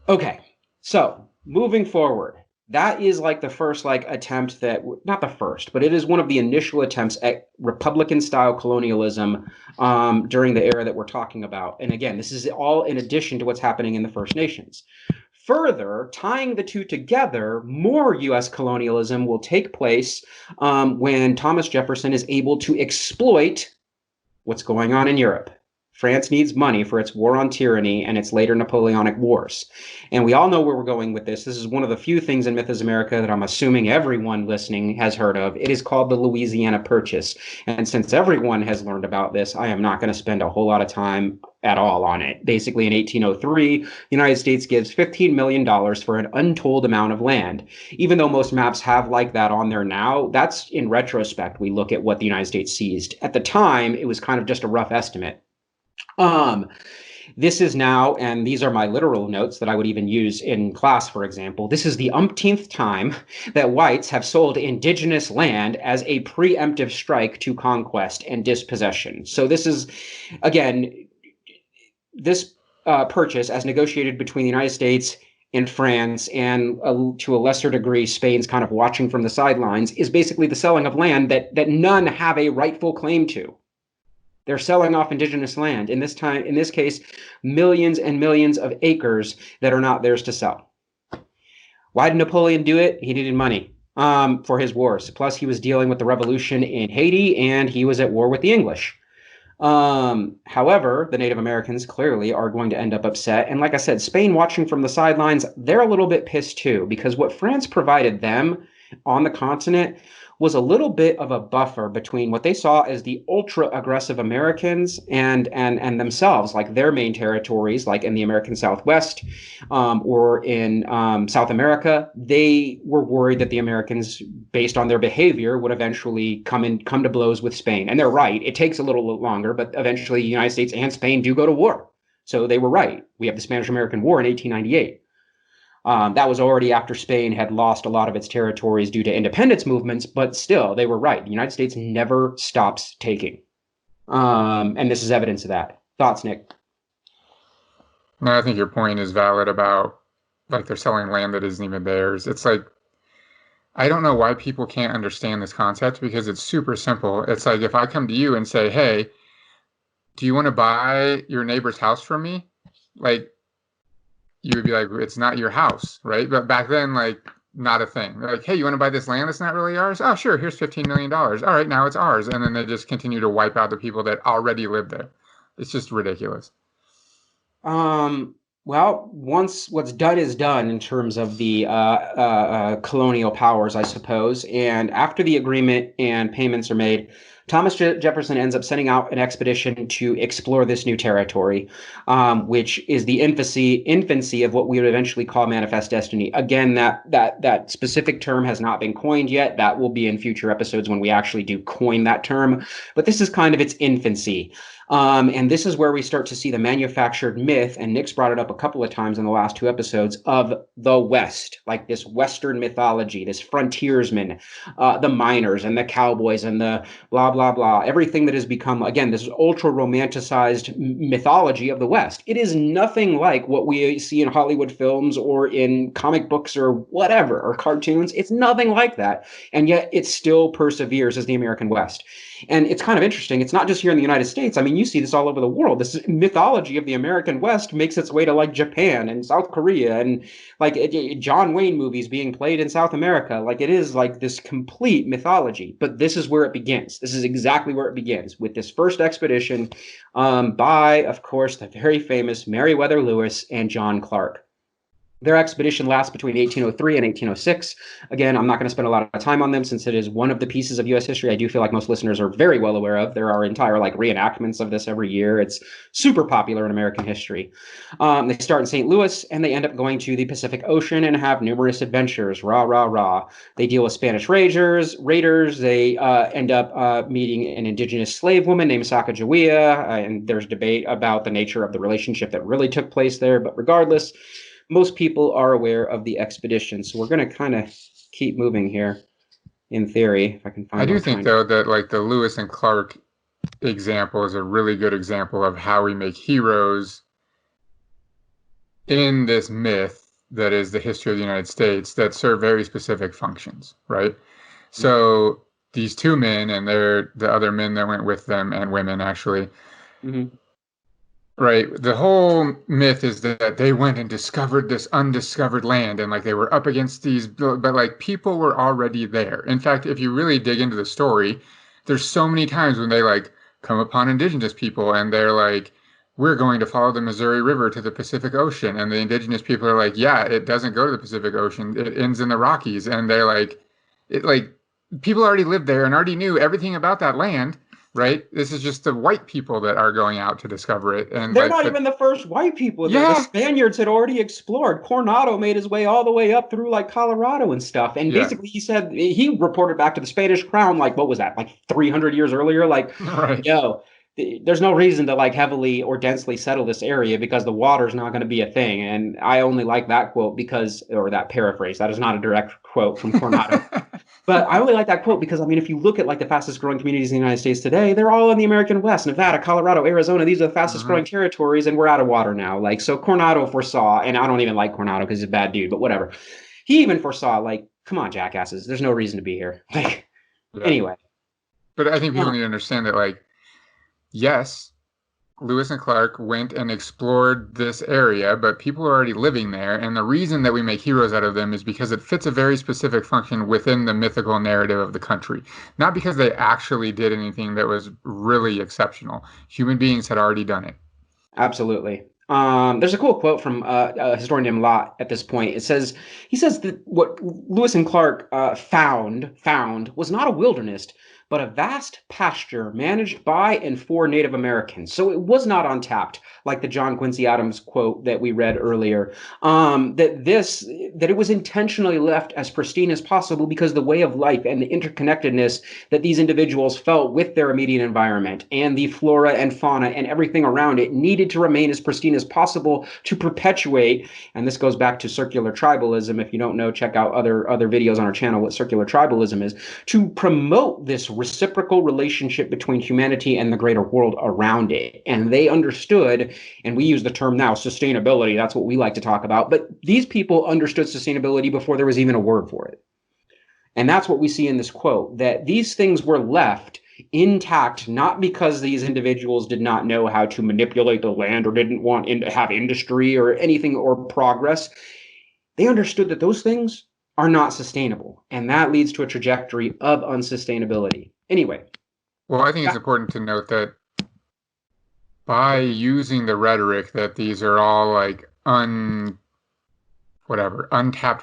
okay. So moving forward, that is like the first attempt not the first, but it is one of the initial attempts at Republican style colonialism during the era that we're talking about. And again, this is all in addition to what's happening in the First Nations. Further, tying the two together, more U.S. colonialism will take place when Thomas Jefferson is able to exploit what's going on in Europe. France needs money for its war on tyranny and its later Napoleonic Wars. And we all know where we're going with this. This is one of the few things in Myth is America that I'm assuming everyone listening has heard of. It is called the Louisiana Purchase. And since everyone has learned about this, I am not going to spend a whole lot of time at all on it. Basically, in 1803, the United States gives $15 million for an untold amount of land. Even though most maps have like that on there now, that's in retrospect. We look at what the United States seized. At the time, it was kind of just a rough estimate. This is now, and these are my literal notes that I would even use in class, for example, this is the umpteenth time that whites have sold indigenous land as a preemptive strike to conquest and dispossession. So this is, again, this purchase as negotiated between the United States and France and to a lesser degree, Spain's kind of watching from the sidelines is basically the selling of land that none have a rightful claim to. They're selling off indigenous land. In this case, millions and millions of acres that are not theirs to sell. Why did Napoleon do it? He needed money for his wars. Plus, he was dealing with the revolution in Haiti, and he was at war with the English. However, the Native Americans clearly are going to end up upset. And like I said, Spain watching from the sidelines, they're a little bit pissed too, because what France provided them on the continent was a little bit of a buffer between what they saw as the ultra-aggressive Americans and themselves, like their main territories, like in the American Southwest or in South America. They were worried that the Americans, based on their behavior, would eventually come to blows with Spain. And they're right. It takes a little longer, but eventually the United States and Spain do go to war. So they were right. We have the Spanish-American War in 1898. That was already after Spain had lost a lot of its territories due to independence movements, but still, they were right. The United States never stops taking. And this is evidence of that. Thoughts, Nick? No, I think your point is valid about, they're selling land that isn't even theirs. It's like, I don't know why people can't understand this concept, because it's super simple. It's like, if I come to you and say, hey, do you want to buy your neighbor's house from me? You would be like, it's not your house, right? But back then, not a thing. They're like, hey, you want to buy this land that's not really ours? Oh, sure, here's $15 million. All right, now it's ours. And then they just continue to wipe out the people that already live there. It's just ridiculous. Well, once what's done is done in terms of the colonial powers, I suppose. And after the agreement and payments are made, Thomas Jefferson ends up sending out an expedition to explore this new territory, which is the infancy of what we would eventually call manifest destiny. Again, that specific term has not been coined yet. That will be in future episodes when we actually do coin that term. But this is kind of its infancy. And this is where we start to see the manufactured myth, and Nick's brought it up a couple of times in the last 2 episodes, of the West, like this Western mythology, this frontiersman, the miners and the cowboys and the blah, blah, blah, everything that has become, again, this ultra romanticized mythology of the West. It is nothing like what we see in Hollywood films or in comic books or whatever, or cartoons. It's nothing like that. And yet it still perseveres as the American West. And it's kind of interesting. It's not just here in the United States. I mean, you see this all over the world. This mythology of the American West makes its way to like Japan and South Korea and like John Wayne movies being played in South America. Like it is like this complete mythology. But this is where it begins. This is exactly where it begins with this first expedition by, of course, the very famous Meriwether Lewis and John Clark. Their expedition lasts between 1803 and 1806. Again, I'm not going to spend a lot of time on them since it is one of the pieces of U.S. history I do feel like most listeners are very well aware of. There are entire like reenactments of this every year. It's super popular in American history. They start in St. Louis and they end up going to the Pacific Ocean and have numerous adventures. Rah, rah, rah. They deal with Spanish raiders. They end up meeting an indigenous slave woman named Sacagawea. And there's debate about the nature of the relationship that really took place there. But regardless, most people are aware of the expedition. So we're going to kind of keep moving here in theory, if I can find. I do think, though, that like the Lewis and Clark example is a really good example of how we make heroes in this myth that is the history of the United States that serve very specific functions, right? Mm-hmm. So these 2 men and the other men that went with them, and women actually, mm-hmm. Right. The whole myth is that they went and discovered this undiscovered land and like they were up against these, but like people were already there. In fact, if you really dig into the story, there's so many times when they like come upon indigenous people and they're like, we're going to follow the Missouri River to the Pacific Ocean. And the indigenous people are like, yeah, it doesn't go to the Pacific Ocean. It ends in the Rockies. And they're like, people already lived there and already knew everything about that land. Right? This is just the white people that are going out to discover it. And they're not even the first white people. Yeah. The Spaniards had already explored. Coronado made his way all the way up through like Colorado and stuff. And basically he said, he reported back to the Spanish crown, like, what was that? Like 300 years earlier? Like, yo, there's no reason to like heavily or densely settle this area because the water's not going to be a thing. And I only like that quote or that paraphrase. That is not a direct quote from Coronado. But I really like that quote because, I mean, if you look at like the fastest growing communities in the United States today, they're all in the American West, Nevada, Colorado, Arizona. These are the fastest growing territories, and we're out of water now. Like, so Coronado foresaw, and I don't even like Coronado because he's a bad dude, but whatever. He even foresaw, like, come on, jackasses, there's no reason to be here. Like, anyway. But I think people need to understand that, like, yes, Lewis and Clark went and explored this area, but people are already living there. And the reason that we make heroes out of them is because it fits a very specific function within the mythical narrative of the country. Not because they actually did anything that was really exceptional. Human beings had already done it. Absolutely. There's a cool quote from historian named Lott at this point. He says that what Lewis and Clark found was not a wilderness, but a vast pasture managed by and for Native Americans. So it was not untapped, like the John Quincy Adams quote that we read earlier, that it was intentionally left as pristine as possible because the way of life and the interconnectedness that these individuals felt with their immediate environment and the flora and fauna and everything around it needed to remain as pristine as possible to perpetuate. And this goes back to circular tribalism. If you don't know, check out other videos on our channel what circular tribalism is, to promote this reciprocal relationship between humanity and the greater world around it. And they understood, and we use the term now, sustainability. That's what we like to talk about. But these people understood sustainability before there was even a word for it. And that's what we see in this quote, that these things were left intact, not because these individuals did not know how to manipulate the land or didn't want to have industry or anything or progress. They understood that those things are not sustainable. And that leads to a trajectory of unsustainability. Anyway. Well, I think it's important to note that by using the rhetoric that these are all like untapped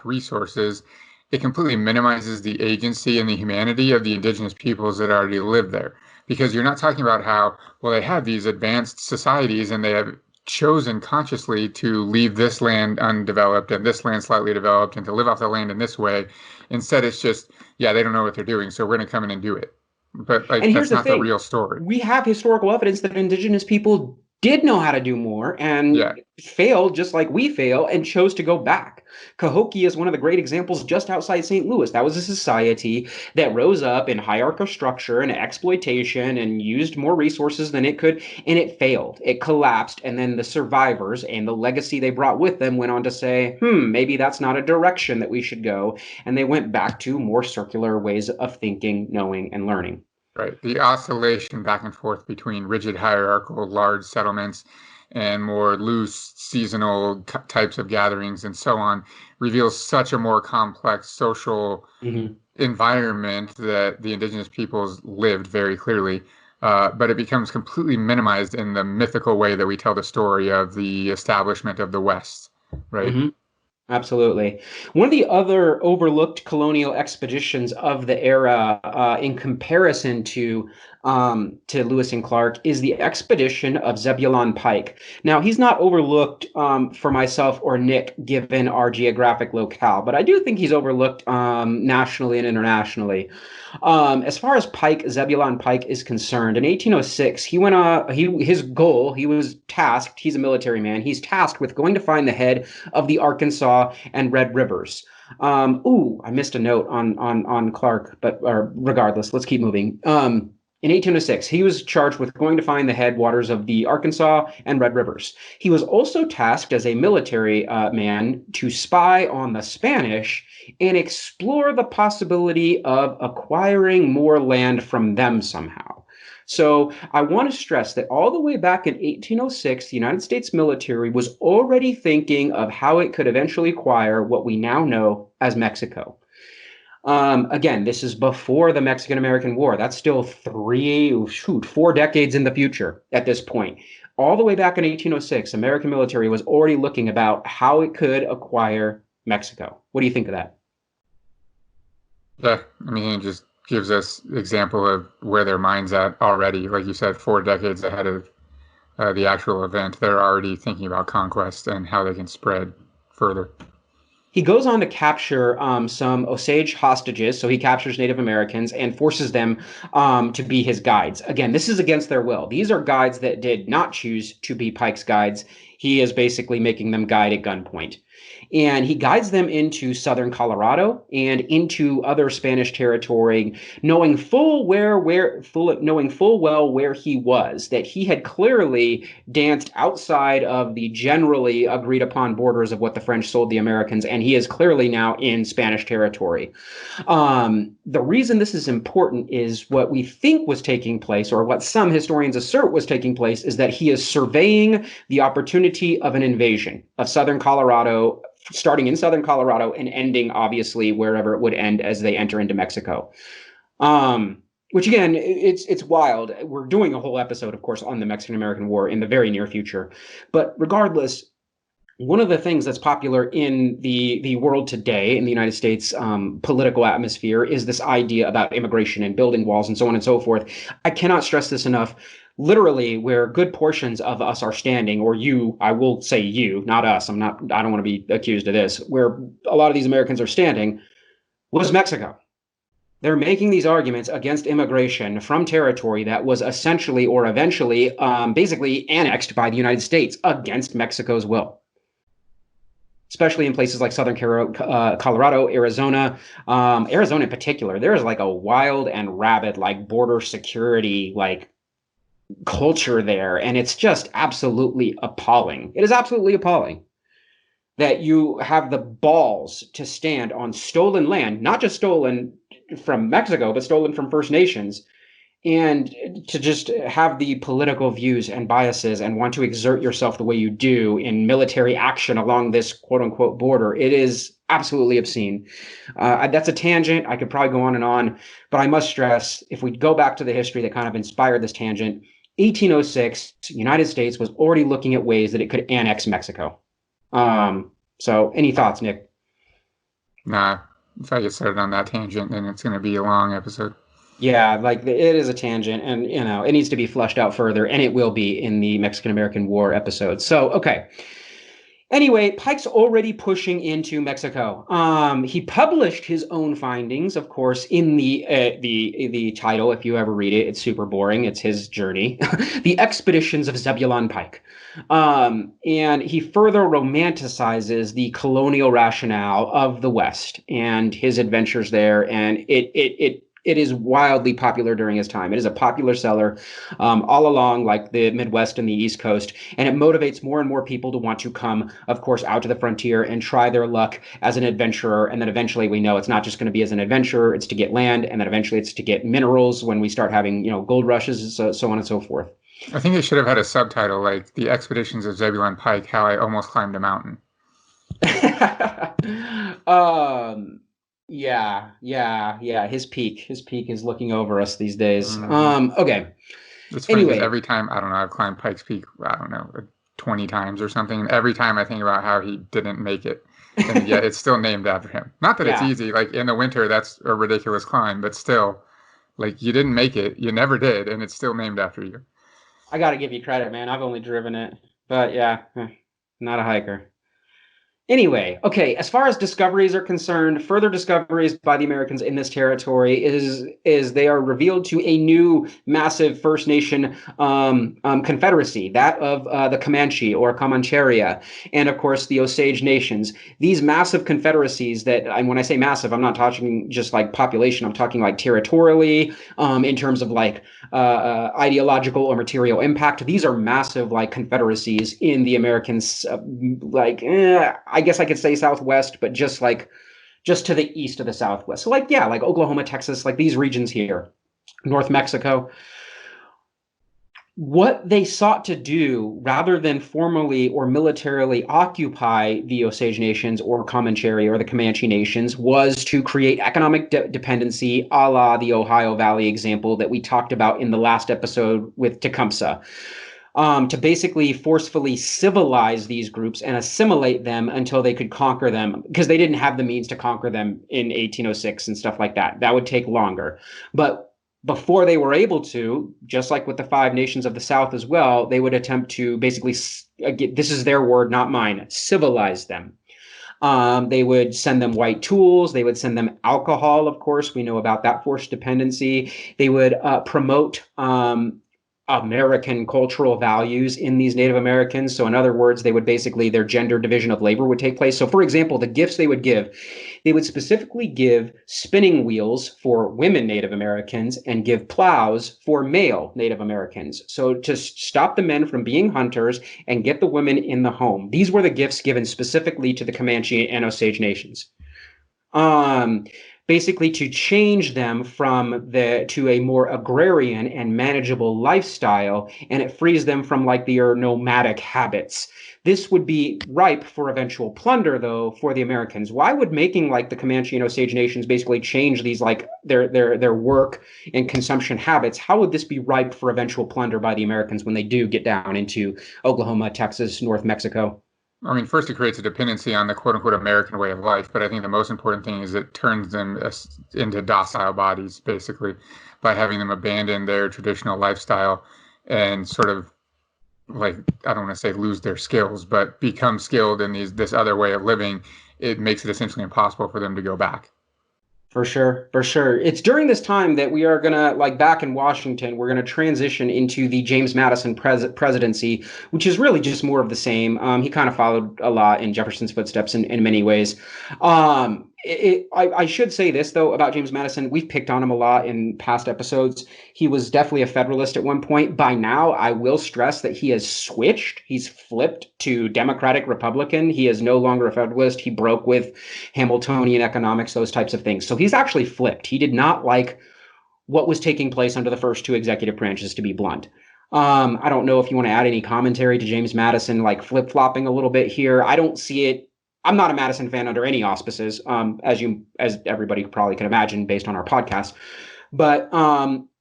resources, it completely minimizes the agency and the humanity of the indigenous peoples that already live there. because you're not talking about how, well, they have these advanced societies and they have chosen consciously to leave this land undeveloped and this land slightly developed and to live off the land in this way. Instead, it's just, yeah, they don't know what they're doing, so we're going to come in and do it. But like, And here's that's the not the thing. real story. We have historical evidence that indigenous people did know how to do more and failed just like we fail and chose to go back. Cahokia is one of the great examples just outside St. Louis. That was a society that rose up in hierarchical structure and exploitation and used more resources than it could, and it failed. It collapsed, and then the survivors and the legacy they brought with them went on to say, maybe that's not a direction that we should go, and they went back to more circular ways of thinking, knowing, and learning. Right. The oscillation back and forth between rigid hierarchical large settlements and more loose seasonal types of gatherings and so on reveals such a more complex social environment that the indigenous peoples lived very clearly. But it becomes completely minimized in the mythical way that we tell the story of the establishment of the West, right? Absolutely. One of the other overlooked colonial expeditions of the era, in comparison to Lewis and Clark, is the expedition of Zebulon Pike. Now, he's not overlooked for myself or Nick, given our geographic locale, but I do think he's overlooked nationally and internationally. As far as Zebulon Pike is concerned, in 1806, he was tasked, he's a military man, he's tasked with going to find the head of the Arkansas and Red Rivers. I missed a note on Clark, but regardless, let's keep moving. In 1806, he was charged with going to find the headwaters of the Arkansas and Red Rivers. He was also tasked as a military man to spy on the Spanish and explore the possibility of acquiring more land from them somehow. So I want to stress that all the way back in 1806, the United States military was already thinking of how it could eventually acquire what we now know as Mexico. Again, this is before the Mexican-American War. That's still 4 decades in the future at this point. All the way back in 1806, American military was already looking about how it could acquire Mexico. What do you think of that? Yeah, I mean, it just gives us example of where their mind's at already. Like you said, 4 decades ahead of the actual event, they're already thinking about conquest and how they can spread further. He goes on to capture some Osage hostages, so he captures Native Americans and forces them to be his guides. Again, this is against their will. These are guides that did not choose to be Pike's guides. He is basically making them guide at gunpoint. And he guides them into southern Colorado and into other Spanish territory, knowing full well where he was, that he had clearly danced outside of the generally agreed upon borders of what the French sold the Americans, and he is clearly now in Spanish territory. The reason this is important is what we think was taking place, or what some historians assert was taking place, is that he is surveying the opportunity of an invasion of southern Colorado, starting in southern Colorado and ending, obviously, wherever it would end as they enter into Mexico. Which, again, it's wild. We're doing a whole episode, of course, on the Mexican-American War in the very near future. But regardless, one of the things that's popular in the world today, in the United States political atmosphere, is this idea about immigration and building walls and so on and so forth. I cannot stress this enough. Literally, where good portions of us are standing, or you, I will say you, not us. I don't want to be accused of this. Where a lot of these Americans are standing was Mexico. They're making these arguments against immigration from territory that was essentially or eventually basically annexed by the United States against Mexico's will. Especially in places like southern Colorado, Arizona. Arizona in particular, there is like a wild and rabid like border security like culture there, and it's just absolutely appalling. It is absolutely appalling that you have the balls to stand on stolen land, not just stolen from Mexico, but stolen from First Nations, and to just have the political views and biases and want to exert yourself the way you do in military action along this quote-unquote border. It is absolutely obscene. That's a tangent. I could probably go on, but I must stress, if we go back to the history that kind of inspired this tangent, 1806, the United States was already looking at ways that it could annex Mexico. So any thoughts, Nick? Nah, if I get started on that tangent, then it's going to be a long episode. Yeah, like it is a tangent, and it needs to be fleshed out further, and it will be in the Mexican American War episode. So, okay. Anyway, Pike's already pushing into Mexico. He published his own findings, of course, in the title. If you ever read it, it's super boring. It's his journey, the expeditions of Zebulon Pike, and he further romanticizes the colonial rationale of the West and his adventures there. And it is wildly popular during his time. It is a popular seller all along, like the Midwest and the East Coast, and it motivates more and more people to want to come, of course, out to the frontier and try their luck as an adventurer. And then eventually we know it's not just going to be as an adventurer, it's to get land, and then eventually it's to get minerals when we start having, gold rushes, so on and so forth. I think they should have had a subtitle like "The Expeditions of Zebulon Pike: How I Almost Climbed a Mountain." Yeah. His peak is looking over us these days. Okay. It's funny because every time, I don't know, I've climbed Pike's Peak, I don't know, 20 times or something. And every time I think about how he didn't make it. And yet it's still named after him. Not that it's easy. Like in the winter, that's a ridiculous climb, but still, like you didn't make it. You never did. And it's still named after you. I got to give you credit, man. I've only driven it. But yeah, not a hiker. Anyway, okay, as far as discoveries are concerned, further discoveries by the Americans in this territory is they are revealed to a new massive First Nation confederacy, that of the Comanche or Comancheria, and of course the Osage Nations. These massive confederacies that, and when I say massive, I'm not talking just like population, I'm talking like territorially, in terms of like ideological or material impact. These are massive like confederacies in the Americans, I guess I could say Southwest, but just to the east of the Southwest. So like Oklahoma, Texas, like these regions here, North Mexico. What they sought to do, rather than formally or militarily occupy the Osage Nations or Comancheria or the Comanche Nations, was to create economic dependency, a la the Ohio Valley example that we talked about in the last episode with Tecumseh. To basically forcefully civilize these groups and assimilate them until they could conquer them, because they didn't have the means to conquer them in 1806 and stuff like that. That would take longer. But before they were able to, just like with the five nations of the South as well, they would attempt to basically, this is their word, not mine, civilize them. They would send them white tools. They would send them alcohol, of course. We know about that forced dependency. They would promote American cultural values in these Native Americans. So in other words, they would basically, their gender division of labor would take place. So for example, the gifts they would specifically give spinning wheels for women Native Americans and give plows for male Native Americans. So to stop the men from being hunters and get the women in the home. These were the gifts given specifically to the Comanche and Osage nations. Basically to change them to a more agrarian and manageable lifestyle, and it frees them from like their nomadic habits. This would be ripe for eventual plunder, though, for the Americans. Why would making like the Comanche and Osage nations basically change these like their work and consumption habits? How would this be ripe for eventual plunder by the Americans when they do get down into Oklahoma, Texas, North Mexico? I mean, first, it creates a dependency on the quote unquote American way of life. But I think the most important thing is it turns them into docile bodies, basically, by having them abandon their traditional lifestyle and sort of like, I don't want to say lose their skills, but become skilled in this other way of living. It makes it essentially impossible for them to go back. For sure. It's during this time that we are going to, like back in Washington, we're going to transition into the James Madison presidency, which is really just more of the same. He kind of followed a lot in Jefferson's footsteps in many ways. I should say this, though, about James Madison. We've picked on him a lot in past episodes. He was definitely a Federalist at one point. By now, I will stress that he has switched. He's flipped to Democratic Republican. He is no longer a Federalist. He broke with Hamiltonian economics, those types of things. So he's actually flipped. He did not like what was taking place under the first two executive branches, to be blunt. I don't know if you want to add any commentary to James Madison, like flip-flopping a little bit here. I don't see it. I'm not a Madison fan under any auspices, as everybody probably can imagine based on our podcast. But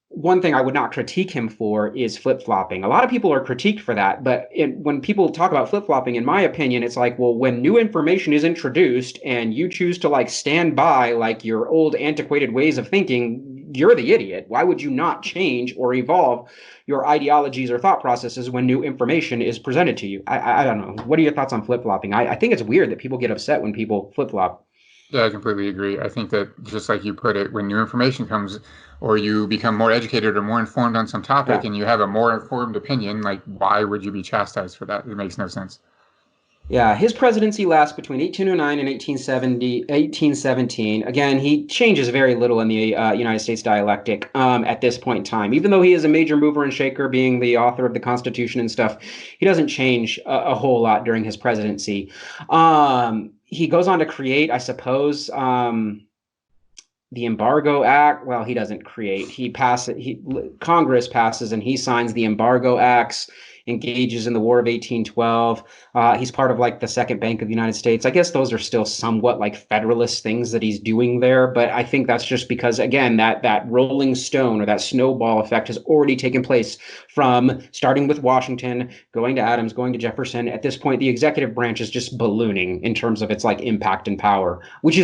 one thing I would not critique him for is flip-flopping. A lot of people are critiqued for that, but when people talk about flip-flopping, in my opinion, it's like, well, when new information is introduced and you choose to like stand by like your old antiquated ways of thinking, you're the idiot. Why would you not change or evolve your ideologies or thought processes when new information is presented to you? I don't know. What are your thoughts on flip-flopping? I think it's weird that people get upset when people flip-flop. Yeah, I completely agree. I think that just like you put it, when new information comes or you become more educated or more informed on some topic Yeah. and you have a more informed opinion, like why would you be chastised for that? It makes no sense. Yeah, his presidency lasts between 1809 and 1817. Again, he changes very little in the United States dialectic at this point in time. Even though he is a major mover and shaker, being the author of the Constitution and stuff, he doesn't change a whole lot during his presidency. He goes on to create, I suppose, the Embargo Act. Well, he doesn't create. Congress passes and he signs the Embargo Acts, engages in the War of 1812. He's part of like the Second Bank of the United States. I guess those are still somewhat like Federalist things that he's doing there, but I think that's just because, again, that rolling stone or that snowball effect has already taken place from starting with Washington, going to Adams, going to Jefferson. At this point, the executive branch is just ballooning in terms of its like impact and power, which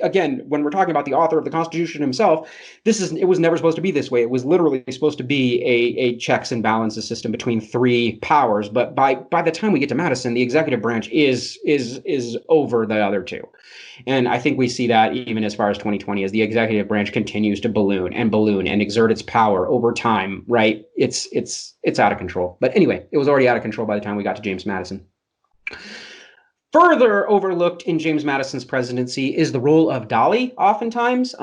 again, when we're talking about the author of the Constitution himself, it was never supposed to be this way. It was literally supposed to be a checks and balances system between three powers. But by the time we get to Madison, the executive branch is over the other two. And I think we see that even as far as 2020, as the executive branch continues to balloon and exert its power over time, right? It's out of control. But anyway, it was already out of control by the time we got to James Madison. Further overlooked in James Madison's presidency is the role of Dolly, oftentimes.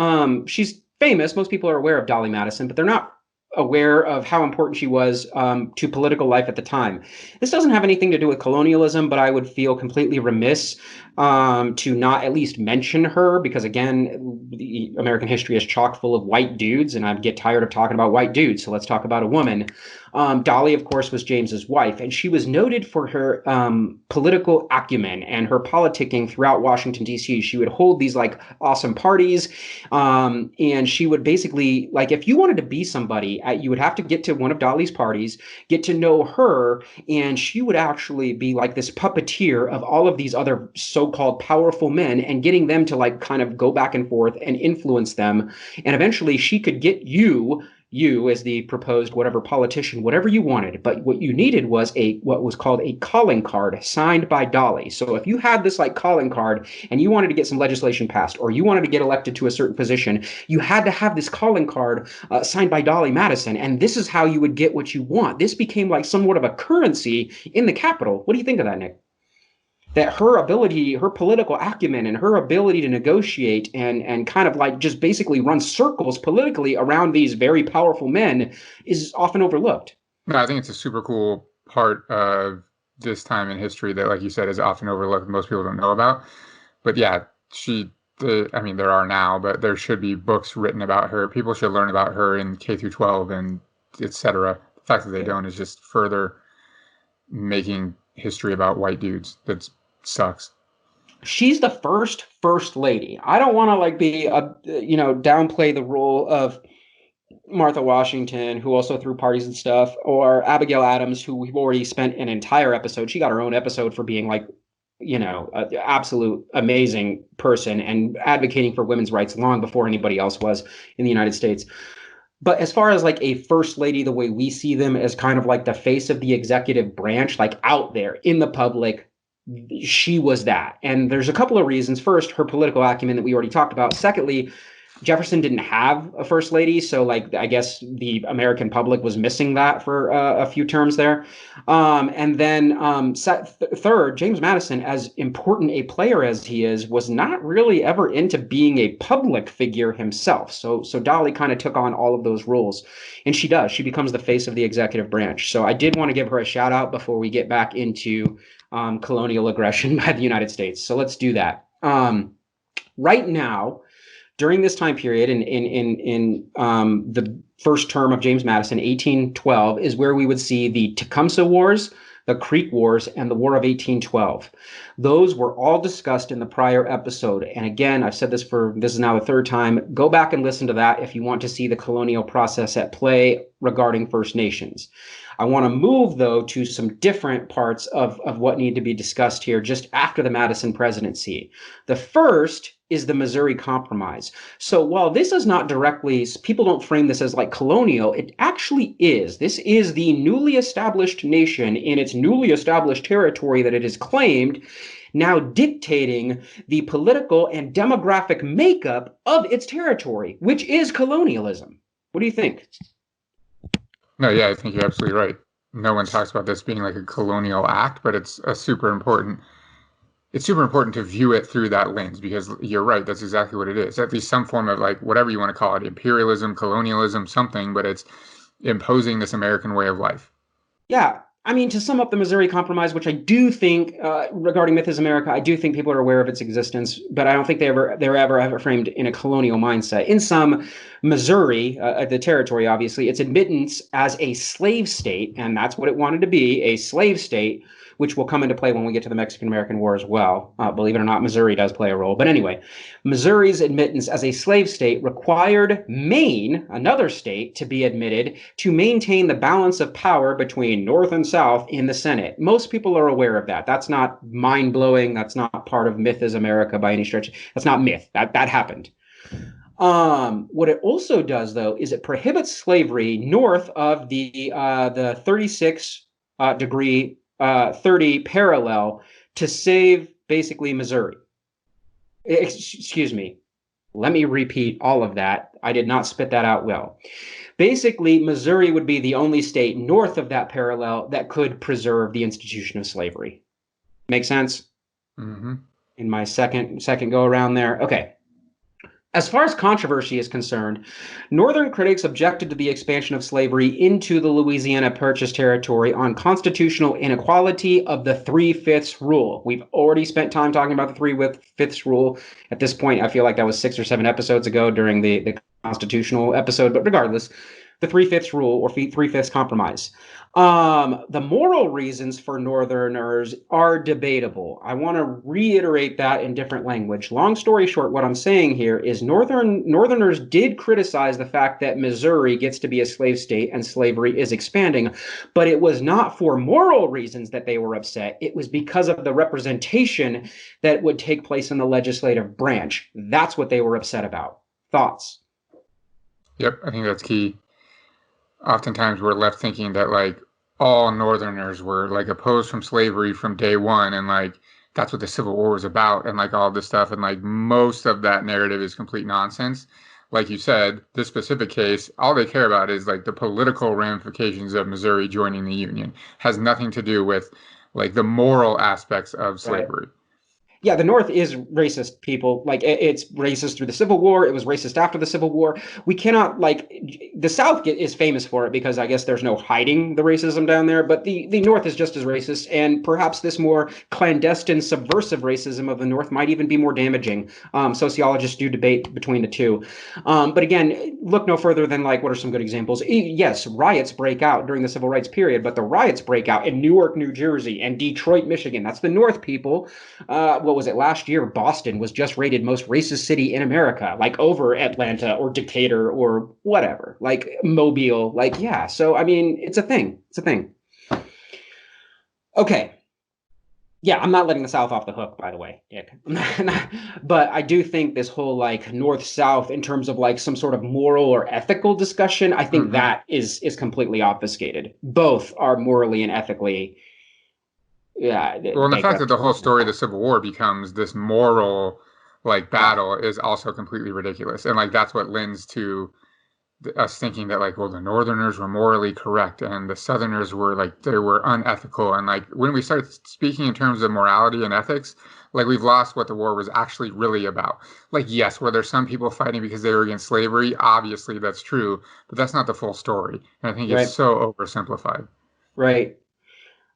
She's famous. Most people are aware of Dolly Madison, but they're not aware of how important she was to political life at the time. This doesn't have anything to do with colonialism, but I would feel completely remiss to not at least mention her, because again, the American history is chock full of white dudes, and I get tired of talking about white dudes, so let's talk about a woman. Dolly, of course, was James's wife, and she was noted for her political acumen and her politicking throughout Washington, D.C. She would hold these like awesome parties, and she would basically, like, if you wanted to be somebody, you would have to get to one of Dolly's parties, get to know her, and she would actually be like this puppeteer of all of these other so-called powerful men and getting them to like kind of go back and forth and influence them. And eventually she could get you as the proposed whatever politician, whatever you wanted. But what you needed was what was called a calling card signed by Dolly. So if you had this like calling card and you wanted to get some legislation passed, or you wanted to get elected to a certain position, you had to have this calling card signed by Dolly Madison. And this is how you would get what you want. This became like somewhat of a currency in the Capitol. What do you think of that, Nick? That her ability, her political acumen, and her ability to negotiate and kind of like just basically run circles politically around these very powerful men is often overlooked. No, I think it's a super cool part of this time in history that, like you said, is often overlooked and most people don't know about. But yeah, I mean, there are now, but there should be books written about her. People should learn about her in K through 12 and etc. The fact that they don't is just further making history about white dudes. That sucks. She's the first lady. I don't want to like be downplay the role of Martha Washington, who also threw parties and stuff, or Abigail Adams, who we've already spent an entire episode. She got her own episode for being like, an absolute amazing person and advocating for women's rights long before anybody else was in the United States. But as far as like a first lady, the way we see them as kind of like the face of the executive branch, like out there in the public, she was that. And there's a couple of reasons. First, her political acumen that we already talked about. Secondly, Jefferson didn't have a first lady, so like I guess the American public was missing that for a few terms there. And then third, James Madison, as important a player as he is, was not really ever into being a public figure himself. So Dolly kind of took on all of those roles, and she does. She becomes the face of the executive branch. So I did want to give her a shout out before we get back into colonial aggression by the United States. So let's do that. Right now, during this time period, in the first term of James Madison, 1812, is where we would see the Tecumseh Wars, the Creek Wars, and the War of 1812. Those were all discussed in the prior episode. And again, I've said this is now the third time. Go back and listen to that if you want to see the colonial process at play regarding First Nations. I want to move, though, to some different parts of what need to be discussed here just after the Madison presidency. The first is the Missouri Compromise. So while this is not directly, people don't frame this as like colonial, it actually is. This is the newly established nation in its newly established territory that it has claimed, now dictating the political and demographic makeup of its territory, which is colonialism. What do you think? No, yeah, I think you're absolutely right. No one talks about this being like a colonial act, but it's super important to view it through that lens, because you're right, that's exactly what it is. At least some form of, like, whatever you want to call it, imperialism, colonialism, something, but it's imposing this American way of life. Yeah. I mean, to sum up the Missouri Compromise, which I do think, regarding Myth is America, I do think people are aware of its existence, but I don't think they're ever framed in a colonial mindset. In some, Missouri, the territory, obviously, its admittance as a slave state, and that's what it wanted to be, a slave state, which will come into play when we get to the Mexican-American War as well. Believe it or not, Missouri does play a role. But anyway, Missouri's admittance as a slave state required Maine, another state, to be admitted to maintain the balance of power between North and South in the Senate. Most people are aware of that. That's not mind-blowing. That's not part of Myth is America by any stretch. That's not myth. That happened. What it also does, though, is it prohibits slavery north of the 36 degree 30 parallel to save basically Missouri. Excuse me. Let me repeat all of that. I did not spit that out well. Basically, Missouri would be the only state north of that parallel that could preserve the institution of slavery. Make sense? Mm-hmm. In my second go around there. Okay. As far as controversy is concerned, Northern critics objected to the expansion of slavery into the Louisiana Purchase territory on constitutional inequality of the 3/5 rule. We've already spent time talking about the 3/5 rule. At this point, I feel like that was 6 or 7 episodes ago during the constitutional episode, but regardless, the 3/5 rule or 3/5 compromise. The moral reasons for Northerners are debatable. I want to reiterate that in different language. Long story short, what I'm saying here is Northerners did criticize the fact that Missouri gets to be a slave state and slavery is expanding, but it was not for moral reasons that they were upset. It was because of the representation that would take place in the legislative branch. That's what they were upset about. Thoughts? Yep, I think that's key. Oftentimes we're left thinking that, like, all Northerners were, like, opposed from slavery from day one, and, like, that's what the Civil War was about, and, like, all this stuff, and, like, most of that narrative is complete nonsense. Like you said, this specific case, all they care about is, like, the political ramifications of Missouri joining the Union. Has nothing to do with, like, the moral aspects of slavery. Right. Yeah, the North is racist, people. Like, it's racist through the Civil War. It was racist after the Civil War. We cannot, like, the South is famous for it because I guess there's no hiding the racism down there. But the North is just as racist. And perhaps this more clandestine, subversive racism of the North might even be more damaging. Sociologists do debate between the two. But again, look no further than, like, what are some good examples? Yes, riots break out during the Civil Rights period, but the riots break out in Newark, New Jersey, and Detroit, Michigan. That's the North, people. What was it, last year? Boston was just rated most racist city in America, like over Atlanta or Decatur or whatever, like Mobile. Like, yeah. So, I mean, it's a thing. It's a thing. Okay. Yeah, I'm not letting the South off the hook, by the way, Dick. But I do think this whole, like, North-South in terms of, like, some sort of moral or ethical discussion, I think that is completely obfuscated. Both are morally and ethically. Yeah. Well, and the fact that the whole story of the Civil War becomes this moral, like, battle is also completely ridiculous. And, like, that's what lends to us thinking that, like, well, the Northerners were morally correct and the Southerners were, like, they were unethical. And, like, when we start speaking in terms of morality and ethics, like, we've lost what the war was actually really about. Like, yes, were there some people fighting because they were against slavery? Obviously, that's true, but that's not the full story. And I think it's so oversimplified. Right.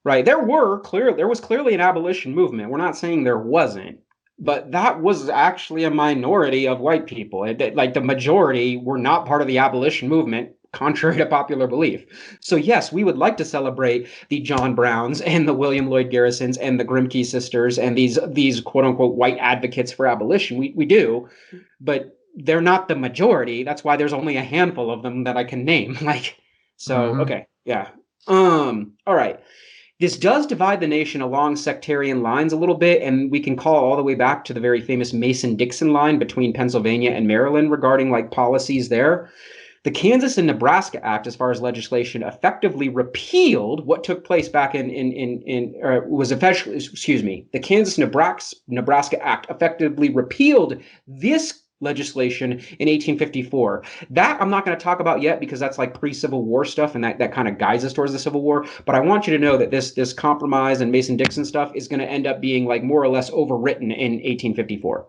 Right. There was clearly an abolition movement. We're not saying there wasn't, but that was actually a minority of white people. Like, the majority were not part of the abolition movement, contrary to popular belief. So yes, we would like to celebrate the John Browns and the William Lloyd Garrisons and the Grimke sisters and these quote unquote white advocates for abolition. We do, but they're not the majority. That's why there's only a handful of them that I can name. Like, so, okay. Yeah. All right. This does divide the nation along sectarian lines a little bit, and we can call all the way back to the very famous Mason-Dixon line between Pennsylvania and Maryland regarding like policies there. The Kansas and Nebraska Act, as far as legislation, effectively repealed what took place back the Kansas Nebraska Act effectively repealed this legislation in 1854. That I'm not going to talk about yet because that's like pre-Civil War stuff, and that kind of guides us towards the Civil War. But I want you to know that this compromise and Mason-Dixon stuff is going to end up being like more or less overwritten in 1854.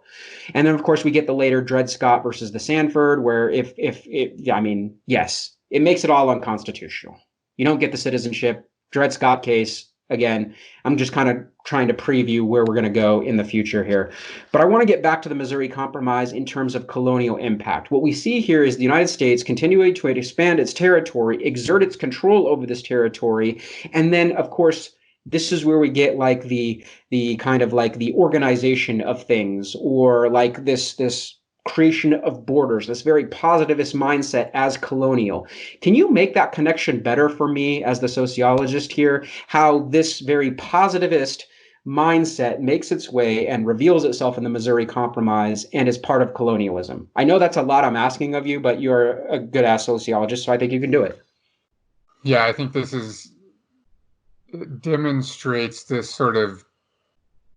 And then, of course, we get the later Dred Scott versus the Sanford, where yes, it makes it all unconstitutional. You don't get the citizenship. Dred Scott case, again, I'm just kind of trying to preview where we're going to go in the future here. But I want to get back to the Missouri Compromise in terms of colonial impact. What we see here is the United States continuing to expand its territory, exert its control over this territory, and then, of course, this is where we get like the kind of like the organization of things, or like this creation of borders, this very positivist mindset as colonial. Can you make that connection better for me as the sociologist here, how this very positivist mindset makes its way and reveals itself in the Missouri Compromise and is part of colonialism? I know that's a lot I'm asking of you, but you're a good ass sociologist, so I think you can do it. Yeah, I think this demonstrates this sort of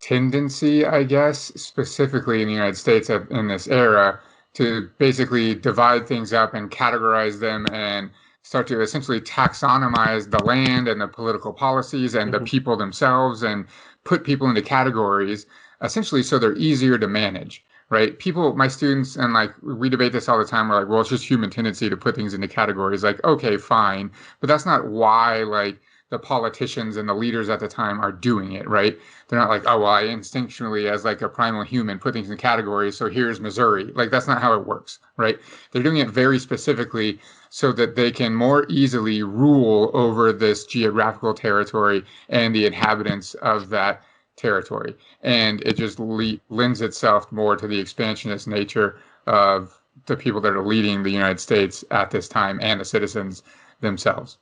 tendency, I guess, specifically in the United States in this era, to basically divide things up and categorize them and start to essentially taxonomize the land and the political policies and the people themselves, and put people into categories, essentially so they're easier to manage, right? People, my students, and like we debate this all the time, we're like, well, it's just human tendency to put things into categories. Like, okay, fine, but that's not why like the politicians and the leaders at the time are doing it, right? They're not like, oh, well, I instinctually, as like a primal human, put things in categories, so here's Missouri. Like, that's not how it works, right? They're doing it very specifically so that they can more easily rule over this geographical territory and the inhabitants of that territory. And it just lends itself more to the expansionist nature of the people that are leading the United States at this time and the citizens themselves.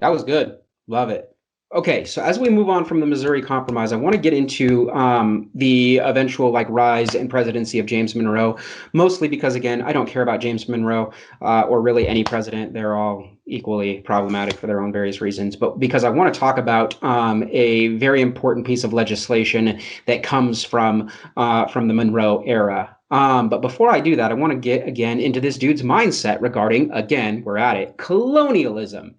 That was good. Love it. Okay, so as we move on from the Missouri Compromise, I want to get into the eventual like rise and presidency of James Monroe, mostly because, again, I don't care about James Monroe or really any president. They're all equally problematic for their own various reasons. But because I want to talk about a very important piece of legislation that comes from the Monroe era. But before I do that, I want to get again into this dude's mindset regarding, again, we're at it, colonialism.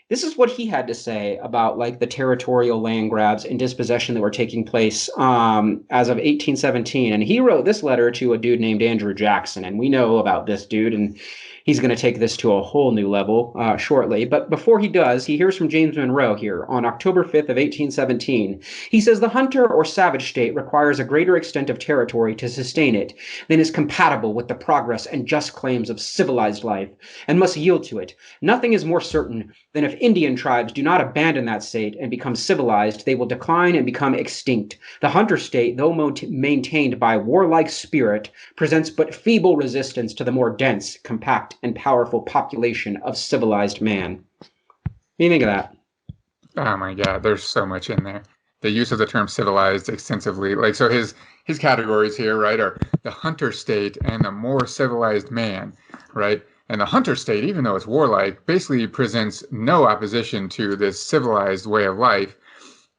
This is what he had to say about like the territorial land grabs and dispossession that were taking place as of 1817. And he wrote this letter to a dude named Andrew Jackson. And we know about this dude, and he's going to take this to a whole new level shortly. But before he does, he hears from James Monroe here on October 5th of 1817. He says, the hunter or savage state requires a greater extent of territory to sustain it than is compatible with the progress and just claims of civilized life, and must yield to it. Nothing is more certain than if Indian tribes do not abandon that state and become civilized, they will decline and become extinct. The hunter state, though maintained by warlike spirit, presents but feeble resistance to the more dense, compact, and powerful population of civilized man. What do you think of that? Oh my God, there's so much in there. The use of the term civilized extensively. Like, so his categories here, right, are the hunter state and the more civilized man, right? And the hunter state, even though it's warlike, basically presents no opposition to this civilized way of life.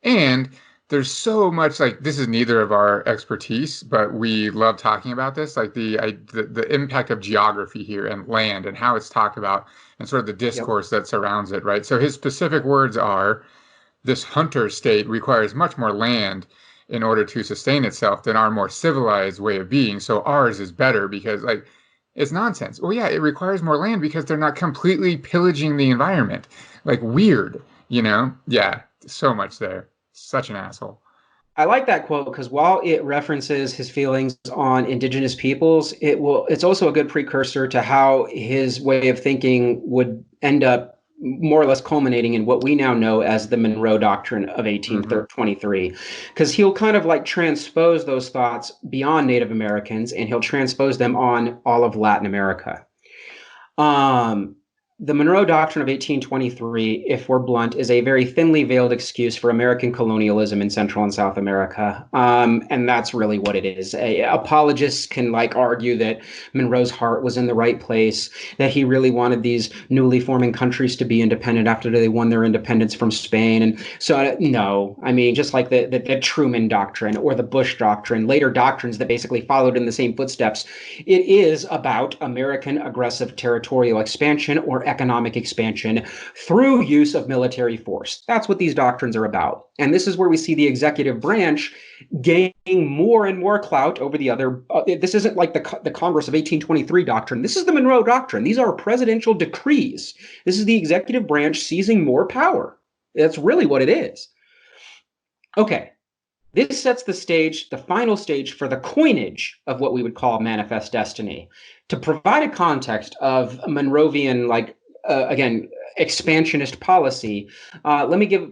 And there's so much, like, this is neither of our expertise, but we love talking about this, like the impact of geography here and land and how it's talked about and sort of the discourse that surrounds it, right? So his specific words are, this hunter state requires much more land in order to sustain itself than our more civilized way of being. So ours is better because, like, it's nonsense. Well, yeah, it requires more land because they're not completely pillaging the environment. Like, weird, you know? Yeah, so much there. Such an asshole. I like that quote because while it references his feelings on indigenous peoples, it's also a good precursor to how his way of thinking would end up more or less culminating in what we now know as the Monroe Doctrine of 1823, because he'll kind of like transpose those thoughts beyond Native Americans, and he'll transpose them on all of Latin America. the Monroe Doctrine of 1823, if we're blunt, is a very thinly veiled excuse for American colonialism in Central and South America. And that's really what it is. Apologists can argue that Monroe's heart was in the right place, that he really wanted these newly forming countries to be independent after they won their independence from Spain. And so, no, I mean, just like the Truman Doctrine or the Bush Doctrine, later doctrines that basically followed in the same footsteps, it is about American aggressive territorial expansion or economic expansion through use of military force. That's what these doctrines are about. And this is where we see the executive branch gaining more and more clout over the other. This isn't like the Congress of 1823 doctrine. This is the Monroe Doctrine. These are presidential decrees. This is the executive branch seizing more power. That's really what it is. Okay. This sets the stage, the final stage, for the coinage of what we would call manifest destiny. To provide a context of Monroevian, again, expansionist policy, let me give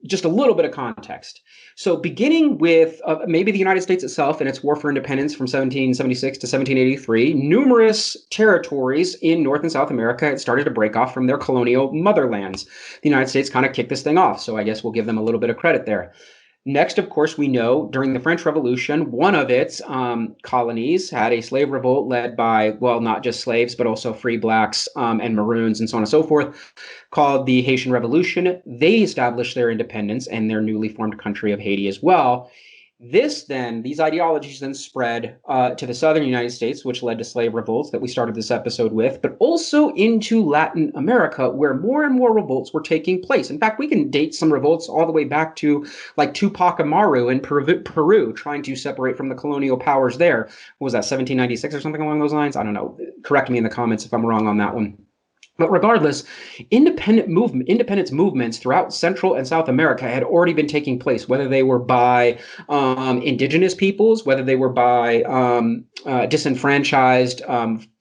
just a little bit of context. So beginning with maybe the United States itself and its war for independence from 1776 to 1783, numerous territories in North and South America had started to break off from their colonial motherlands. The United States kind of kicked this thing off, so I guess we'll give them a little bit of credit there. Next, of course, we know during the French Revolution, one of its colonies had a slave revolt led by, well, not just slaves, but also free blacks and maroons and so on and so forth, called the Haitian Revolution. They established their independence and their newly formed country of Haiti as well. These ideologies then spread to the southern United States, which led to slave revolts that we started this episode with, but also into Latin America, where more and more revolts were taking place. In fact, we can date some revolts all the way back to Tupac Amaru in Peru, trying to separate from the colonial powers there. What was that, 1796 or something along those lines? I don't know. Correct me in the comments if I'm wrong on that one. But regardless, independence movements throughout Central and South America had already been taking place, whether they were by indigenous peoples, whether they were by disenfranchised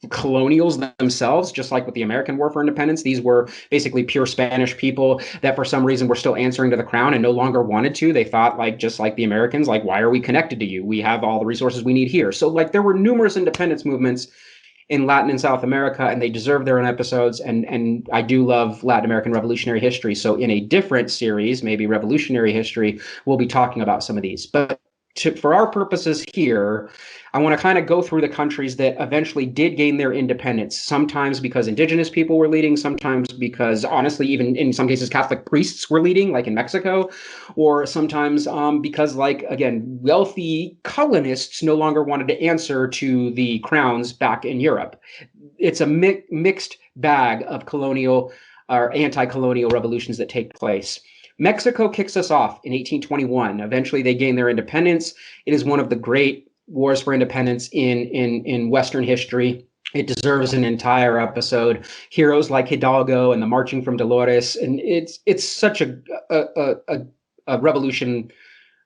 colonials themselves, just like with the American War for Independence. These were basically pure Spanish people that for some reason were still answering to the crown and no longer wanted to. They thought, just like the Americans, why are we connected to you? We have all the resources we need here. So there were numerous independence movements in Latin and South America, and they deserve their own episodes. And I do love Latin American revolutionary history. So in a different series, maybe revolutionary history, we'll be talking about some of these. But for our purposes here, I want to kind of go through the countries that eventually did gain their independence, sometimes because indigenous people were leading, sometimes because, honestly, even in some cases, Catholic priests were leading, like in Mexico, or sometimes because, again, wealthy colonists no longer wanted to answer to the crowns back in Europe. It's a mixed bag of colonial or anti-colonial revolutions that take place. Mexico kicks us off in 1821. Eventually, they gain their independence. It is one of the great wars for independence in Western history. It deserves an entire episode. Heroes like Hidalgo and the Marching from Dolores, and it's such a revolution.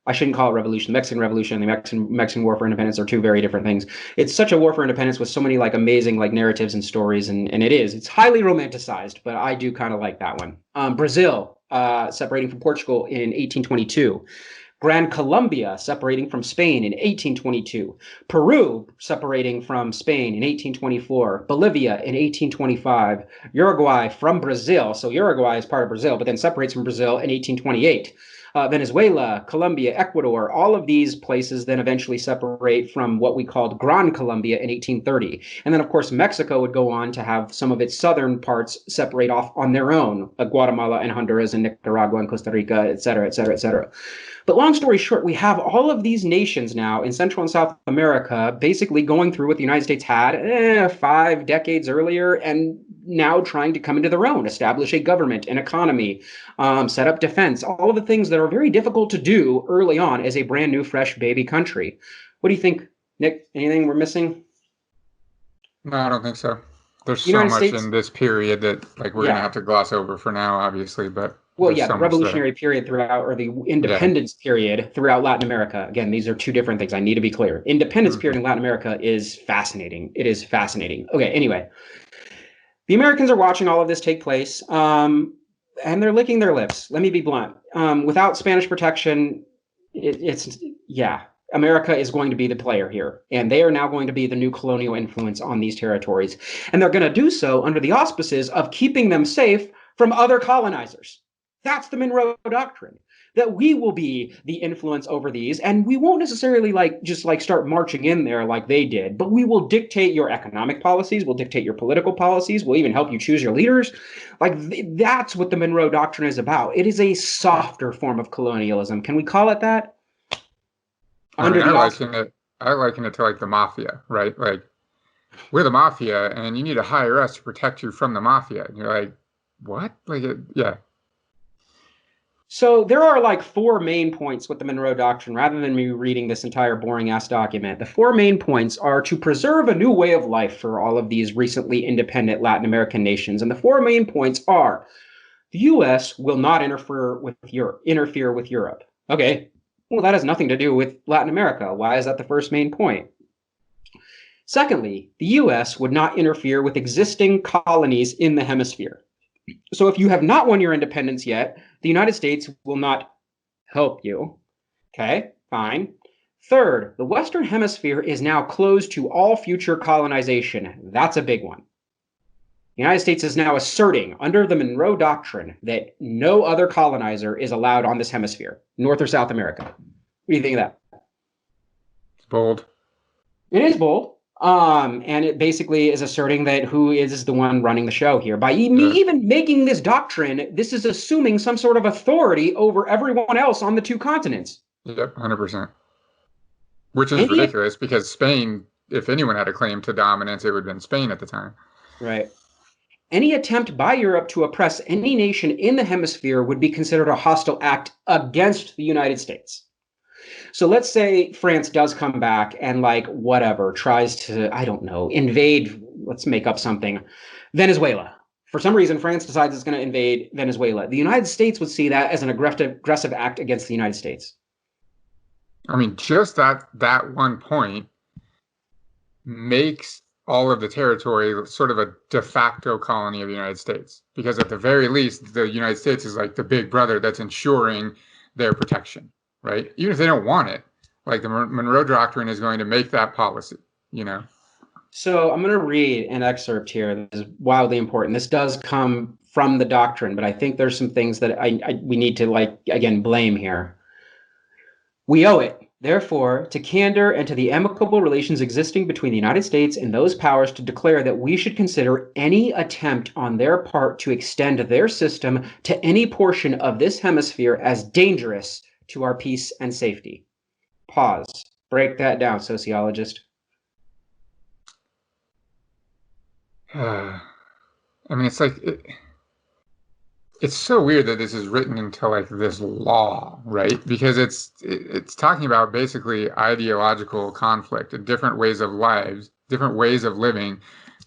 I shouldn't call it revolution. The Mexican Revolution and the Mexican War for Independence are two very different things. It's such a war for independence with so many amazing narratives and stories, and it's highly romanticized, but I do kind of like that one. Brazil, separating from Portugal in 1822. Gran Colombia separating from Spain in 1822. Peru separating from Spain in 1824. Bolivia in 1825. Uruguay from Brazil. So Uruguay is part of Brazil, but then separates from Brazil in 1828. Venezuela, Colombia, Ecuador, all of these places then eventually separate from what we called Gran Colombia in 1830. And then, of course, Mexico would go on to have some of its southern parts separate off on their own, Guatemala and Honduras and Nicaragua and Costa Rica, et cetera, et cetera, et cetera. But long story short, we have all of these nations now in Central and South America basically going through what the United States had 5 decades earlier and now trying to come into their own, establish a government, an economy, set up defense, all of the things that are very difficult to do early on as a brand new, fresh baby country. What do you think, Nick? Anything we're missing? No, I don't think so. There's so much in this period that we're going to have to gloss over for now, obviously, but the revolutionary period throughout, or the independence period throughout Latin America. Again, these are two different things. I need to be clear. Independence period in Latin America is fascinating. It is fascinating. Okay, anyway. The Americans are watching all of this take place, and they're licking their lips. Let me be blunt. Without Spanish protection, it's America is going to be the player here, and they are now going to be the new colonial influence on these territories. And they're going to do so under the auspices of keeping them safe from other colonizers. That's the Monroe Doctrine, that we will be the influence over these, and we won't necessarily just start marching in there like they did, but we will dictate your economic policies, we'll dictate your political policies, we'll even help you choose your leaders. That's what the Monroe Doctrine is about. It is a softer form of colonialism. Can we call it that? I liken it to like the mafia, right? Like, we're the mafia, and you need to hire us to protect you from the mafia. And you're like, what? Yeah. So there are 4 main points with the Monroe Doctrine, rather than me reading this entire boring-ass document. The 4 main points are to preserve a new way of life for all of these recently independent Latin American nations. And the 4 main points are: the U.S. will not interfere with Europe. Okay, well, that has nothing to do with Latin America. Why is that the first main point? Secondly, the U.S. would not interfere with existing colonies in the hemisphere. So if you have not won your independence yet, the United States will not help you. Okay, fine. Third, the Western Hemisphere is now closed to all future colonization. That's a big one. The United States is now asserting, under the Monroe Doctrine, that no other colonizer is allowed on this hemisphere, North or South America. What do you think of that? It's bold. It is bold. And it basically is asserting that who is the one running the show here. By even making this doctrine, this is assuming some sort of authority over everyone else on the 2 continents. Yep, 100%. Which is ridiculous, because Spain, if anyone had a claim to dominance, it would have been Spain at the time. Right. Any attempt by Europe to oppress any nation in the hemisphere would be considered a hostile act against the United States. So let's say France does come back and tries to, I don't know, invade, let's make up something, Venezuela. For some reason, France decides it's going to invade Venezuela. The United States would see that as an aggressive act against the United States. I mean, just that one point makes all of the territory sort of a de facto colony of the United States. Because at the very least, the United States is like the big brother that's ensuring their protection. Right? Even if they don't want it, the Monroe Doctrine is going to make that policy, So I'm going to read an excerpt here that is wildly important. This does come from the doctrine, but I think there's some things that we need to, again, blame here. We owe it, therefore, to candor and to the amicable relations existing between the United States and those powers to declare that we should consider any attempt on their part to extend their system to any portion of this hemisphere as dangerous to our peace and safety. Pause. Break that down, sociologist. I mean, it's so weird that this is written into this law, right? Because it's talking about basically ideological conflict and different ways of lives, different ways of living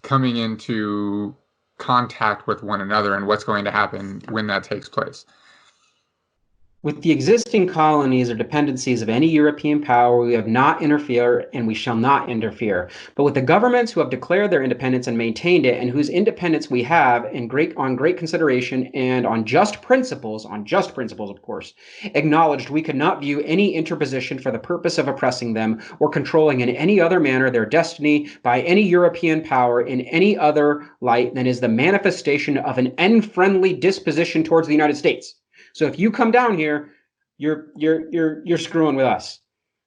coming into contact with one another, and what's going to happen when that takes place. With the existing colonies or dependencies of any European power, we have not interfered, and we shall not interfere. But with the governments who have declared their independence and maintained it, and whose independence we have, on great consideration and on just principles, of course, acknowledged, we could not view any interposition for the purpose of oppressing them or controlling in any other manner their destiny by any European power in any other light than is the manifestation of an unfriendly disposition towards the United States. So if you come down here, you're screwing with us.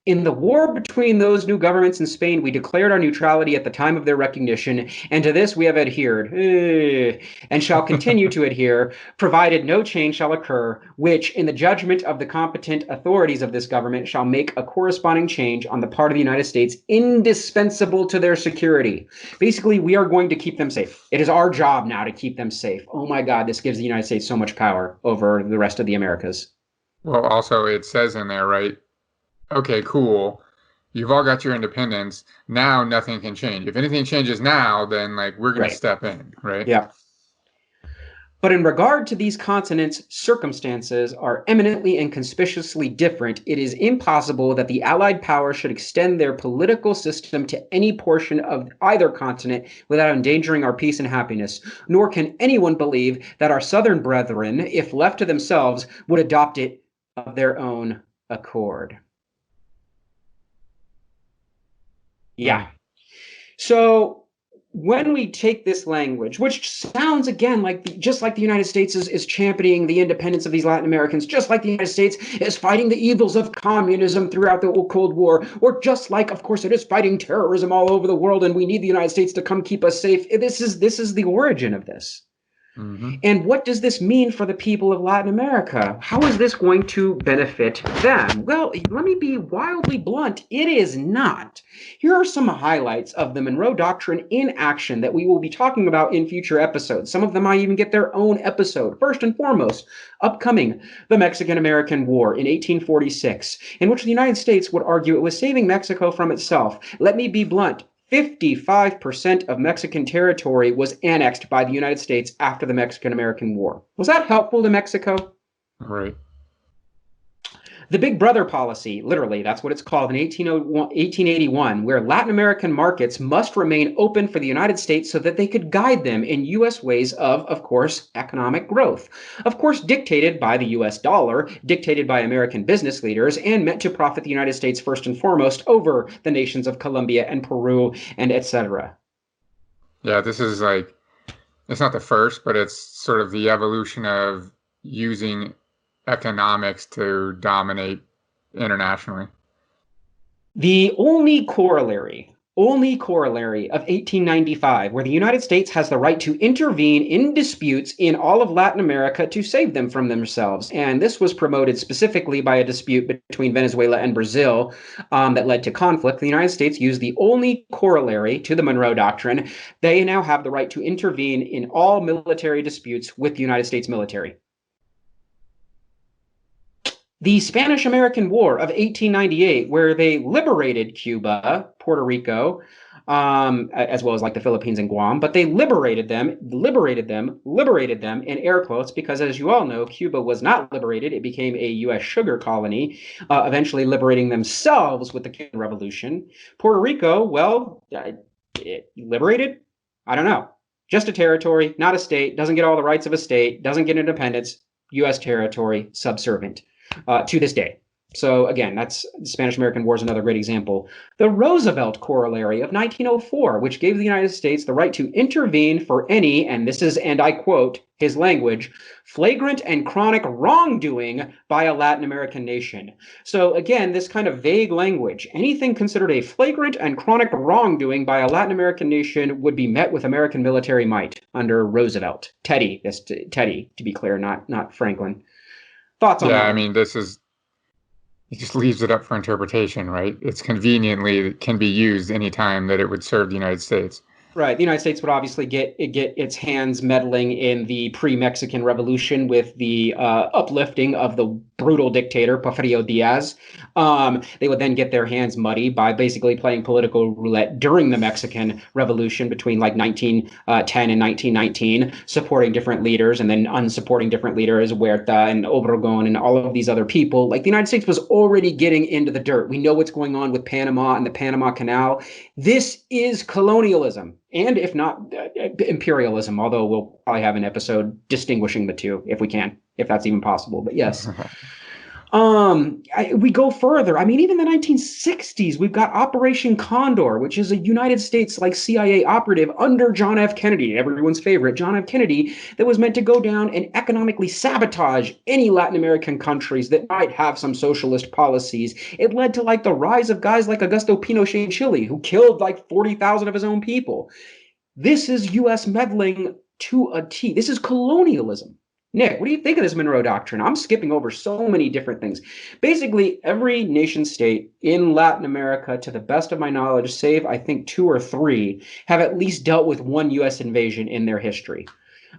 In the war between those new governments in Spain, we declared our neutrality at the time of their recognition, and to this we have adhered, and shall continue to adhere, provided no change shall occur, which, in the judgment of the competent authorities of this government, shall make a corresponding change on the part of the United States indispensable to their security. Basically, we are going to keep them safe. It is our job now to keep them safe. Oh my God, this gives the United States so much power over the rest of the Americas. Well, also, it says in there, right? Okay, cool. You've all got your independence. Now nothing can change. If anything changes now, then we're going to step in, right? Yeah. But in regard to these continents, circumstances are eminently and conspicuously different. It is impossible that the Allied powers should extend their political system to any portion of either continent without endangering our peace and happiness. Nor can anyone believe that our southern brethren, if left to themselves, would adopt it of their own accord. Yeah. So when we take this language, which sounds again like just like the United States is championing the independence of these Latin Americans, just like the United States is fighting the evils of communism throughout the Cold War, or just like, of course, it is fighting terrorism all over the world, and we need the United States to come keep us safe. This is the origin of this. Mm-hmm. And what does this mean for the people of Latin America? How is this going to benefit them? Well, let me be wildly blunt. It is not. Here are some highlights of the Monroe Doctrine in action that we will be talking about in future episodes. Some of them might even get their own episode. First and foremost, upcoming, the Mexican-American War in 1846, in which the United States would argue it was saving Mexico from itself. Let me be blunt. 55% of Mexican territory was annexed by the United States after the Mexican-American War. Was that helpful to Mexico? Right. The Big Brother policy, literally, that's what it's called in 1881, where Latin American markets must remain open for the United States so that they could guide them in U.S. ways of course, economic growth. Of course, dictated by the U.S. dollar, dictated by American business leaders, and meant to profit the United States first and foremost over the nations of Colombia and Peru and etc. Yeah, this is like, it's not the first, but it's sort of the evolution of using economics to dominate internationally. The only corollary of 1895, where the United States has the right to intervene in disputes in all of Latin America to save them from themselves. And this was promoted specifically by a dispute between Venezuela and Brazil that led to conflict. The United States used the only corollary to the Monroe Doctrine. They now have the right to intervene in all military disputes with the United States military. The Spanish-American War of 1898, where they liberated Cuba, Puerto Rico, as well as like the Philippines and Guam, but they liberated them in air quotes, because as you all know, Cuba was not liberated. It became a U.S. sugar colony, eventually liberating themselves with the Cuban Revolution. Puerto Rico, well, liberated? I don't know. Just a territory, not a state, doesn't get all the rights of a state, doesn't get independence, U.S. territory, subservient. To this day. So again, that's the Spanish-American War is another great example. The Roosevelt Corollary of 1904, which gave the United States the right to intervene for any, and this is, and I quote his language, flagrant and chronic wrongdoing by a Latin American nation. So again, this kind of vague language, anything considered a flagrant and chronic wrongdoing by a Latin American nation would be met with American military might under Roosevelt. Teddy, to be clear, not Franklin. Thoughts on that? Yeah, I mean, it just leaves it up for interpretation, right? It's it can be used anytime that it would serve the United States. Right. The United States would obviously get its hands meddling in the pre-Mexican Revolution with the uplifting of the brutal dictator Porfirio Diaz. They would then get their hands muddy by basically playing political roulette during the Mexican Revolution between like 1910 and 1919, supporting different leaders and then unsupporting different leaders, Huerta and Obregón and all of these other people. Like the United States was already getting into the dirt. We know what's going on with Panama and the Panama Canal. This is colonialism. And if not, imperialism, although we'll probably have an episode distinguishing the two if we can, if that's even possible. But yes. We go further. I mean, even the 1960s, we've got Operation Condor, which is a United States like CIA operative under John F. Kennedy, everyone's favorite John F. Kennedy, that was meant to go down and economically sabotage any Latin American countries that might have some socialist policies. It led to like the rise of guys like Augusto Pinochet in Chile, who killed like 40,000 of his own people. This is U.S. meddling to a T. This is colonialism. Nick, what do you think of this Monroe Doctrine? I'm skipping over so many different things. Basically, every nation state in Latin America, to the best of my knowledge, save I think 2 or 3, have at least dealt with one U.S. invasion in their history.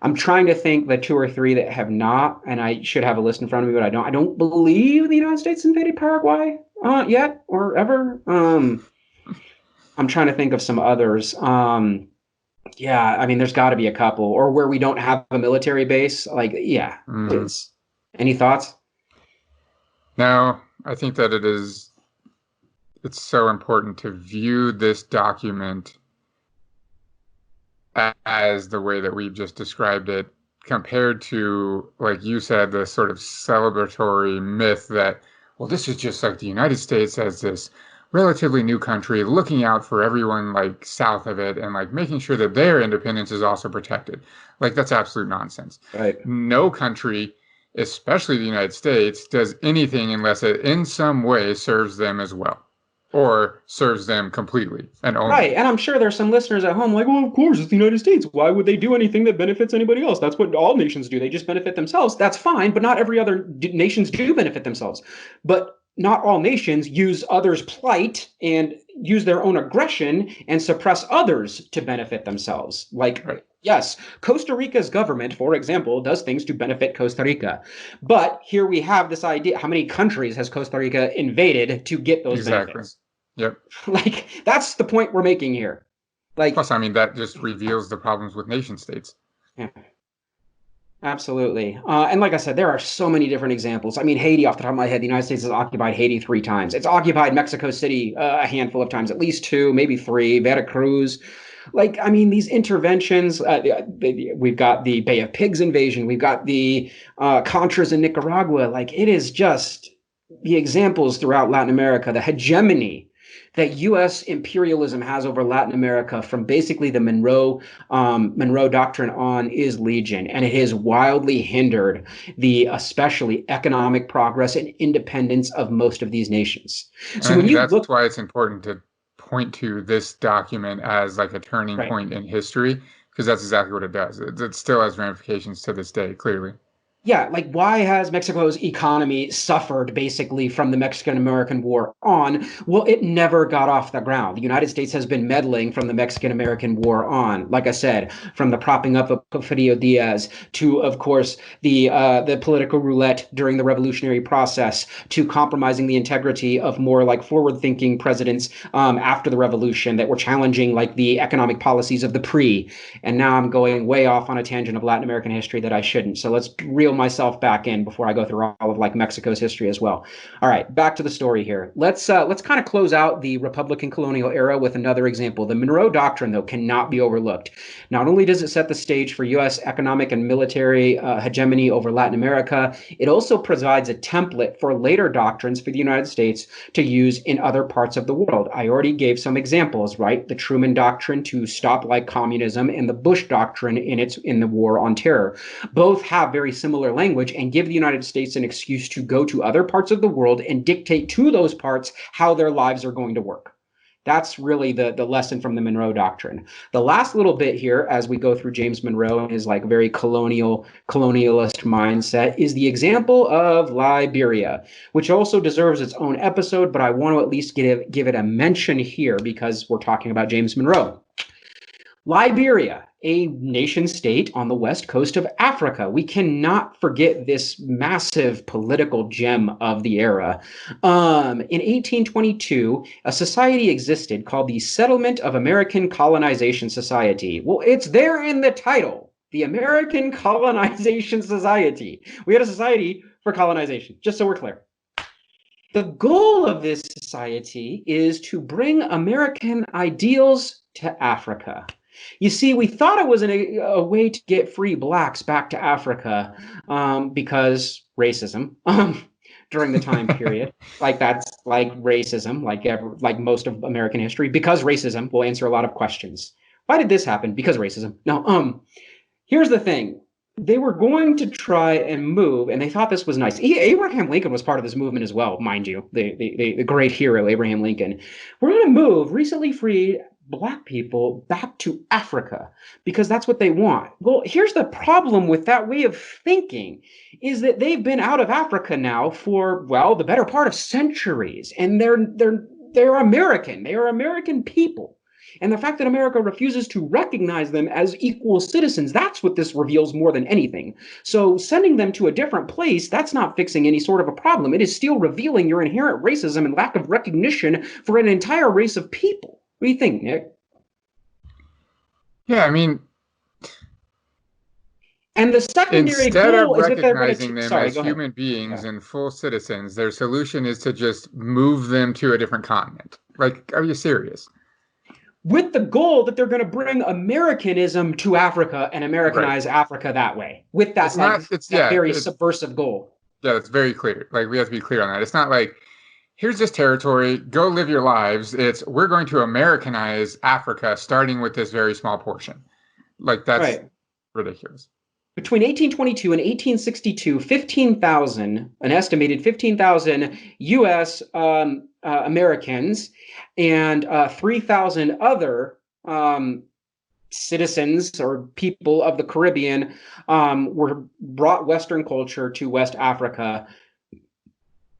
I'm trying to think the 2 or 3 that have not, and I should have a list in front of me, but I don't. I don't believe the United States invaded Paraguay yet or ever. I'm trying to think of some others. Yeah, I mean, there's got to be a couple, or where we don't have a military base. Like, yeah. Any thoughts? No, I think that it's so important to view this document as the way that we've just described it, compared to, like you said, the sort of celebratory myth that, well, this is just like the United States has this relatively new country, looking out for everyone like south of it and like making sure that their independence is also protected. Like that's absolute nonsense. Right. No country, especially the United States, does anything unless it in some way serves them as well or serves them completely and only. Right. And I'm sure there's some listeners at home like, well, of course, it's the United States. Why would they do anything that benefits anybody else? That's what all nations do. They just benefit themselves. That's fine, but not every other nations do benefit themselves. But not all nations use others' plight and use their own aggression and suppress others to benefit themselves. Like, Right. yes, Costa Rica's government, for example, does things to benefit Costa Rica. But here we have this idea. How many countries has Costa Rica invaded to get those benefits? Yep. Like, that's the point we're making here. Like, Plus, I mean, that just reveals the problems with nation states. yeah, absolutely. And like I said, there are so many different examples. I mean, Haiti, off the top of my head, the United States has occupied Haiti 3 times. It's occupied Mexico City a handful of times, at least 2, maybe 3, Veracruz. Like, I mean, these interventions, we've got the Bay of Pigs invasion, we've got the Contras in Nicaragua. Like, it is just the examples throughout Latin America, the hegemony that U.S. imperialism has over Latin America from basically the Monroe Doctrine on is legion, and it has wildly hindered the especially economic progress and independence of most of these nations. So when you That's look, why it's important to point to this document as like a turning right. point in history, because that's exactly what it does. It still has ramifications to this day, clearly. Yeah, like why has Mexico's economy suffered basically from the Mexican-American War on? Well, it never got off the ground. The United States has been meddling from the Mexican-American War on. Like I said, from the propping up of Porfirio Diaz to, of course, the political roulette during the revolutionary process to compromising the integrity of more like forward-thinking presidents after the revolution that were challenging like the economic policies of the pre. And now I'm going way off on a tangent of Latin American history that I shouldn't. So let's reel myself back in before I go through all of like Mexico's history as well. All right, back to the story here. Let's kind of close out the Republican colonial era with another example. The Monroe Doctrine, though, cannot be overlooked. Not only does it set the stage for U.S. economic and military hegemony over Latin America, it also provides a template for later doctrines for the United States to use in other parts of the world. I already gave some examples, right? The Truman Doctrine to stop like communism and the Bush Doctrine in the War on Terror. Both have very similar language and give the United States an excuse to go to other parts of the world and dictate to those parts how their lives are going to work. That's really the lesson from the Monroe Doctrine. The last little bit here, as we go through James Monroe and his like very colonialist mindset, is the example of Liberia, which also deserves its own episode, but I want to at least give it a mention here because we're talking about James Monroe. Liberia, a nation state on the west coast of Africa. We cannot forget this massive political gem of the era. In 1822, a society existed called the Settlement of American Colonization Society. Well, it's there in the title, the American Colonization Society. We had a society for colonization, just so we're clear. The goal of this society is to bring American ideals to Africa. You see, we thought it was a way to get free blacks back to Africa because racism during the time period. Like that's like racism, like most of American history. Because racism will answer a lot of questions. Why did this happen? Because racism. No, here's the thing. They were going to try and move, and they thought this was nice. Abraham Lincoln was part of this movement as well, mind you, the great hero, Abraham Lincoln. We're going to move recently freed Black people back to Africa because that's what they want. Well, here's the problem with that way of thinking is that they've been out of Africa now for, well, the better part of centuries, and they're American. They are American people. And the fact that America refuses to recognize them as equal citizens, that's what this reveals more than anything. So sending them to a different place, that's not fixing any sort of a problem. It is still revealing your inherent racism and lack of recognition for an entire race of people. What do you think, Nick? Yeah, I mean, and the secondary instead goal of is that they're going recognizing them as human beings and full citizens, their solution is to just move them to a different continent. Like, are you serious? With the goal that they're going to bring Americanism to Africa and Americanize Africa that way. With that, very subversive goal. Yeah, that's very clear. Like, we have to be clear on that. It's not like, here's this territory, go live your lives. We're going to Americanize Africa, starting with this very small portion. Like, that's ridiculous. Between 1822 and 1862, 15,000, an estimated 15,000 U.S. Americans and 3,000 other citizens or people of the Caribbean were brought Western culture to West Africa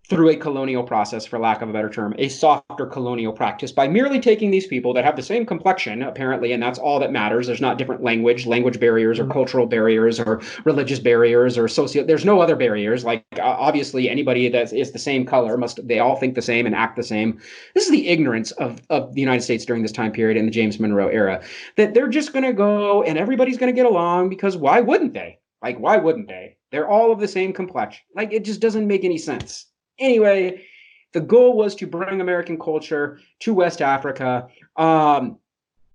through a colonial process, for lack of a better term, a softer colonial practice, by merely taking these people that have the same complexion, apparently, and that's all that matters. There's not different language barriers or cultural barriers or religious barriers or there's no other barriers. Like, obviously, anybody that is the same color they all think the same and act the same. This is the ignorance of the United States during this time period in the James Monroe era, that they're just going to go and everybody's going to get along, because why wouldn't they? Like, why wouldn't they? They're all of the same complexion. Like, it just doesn't make any sense. Anyway, the goal was to bring American culture to West Africa.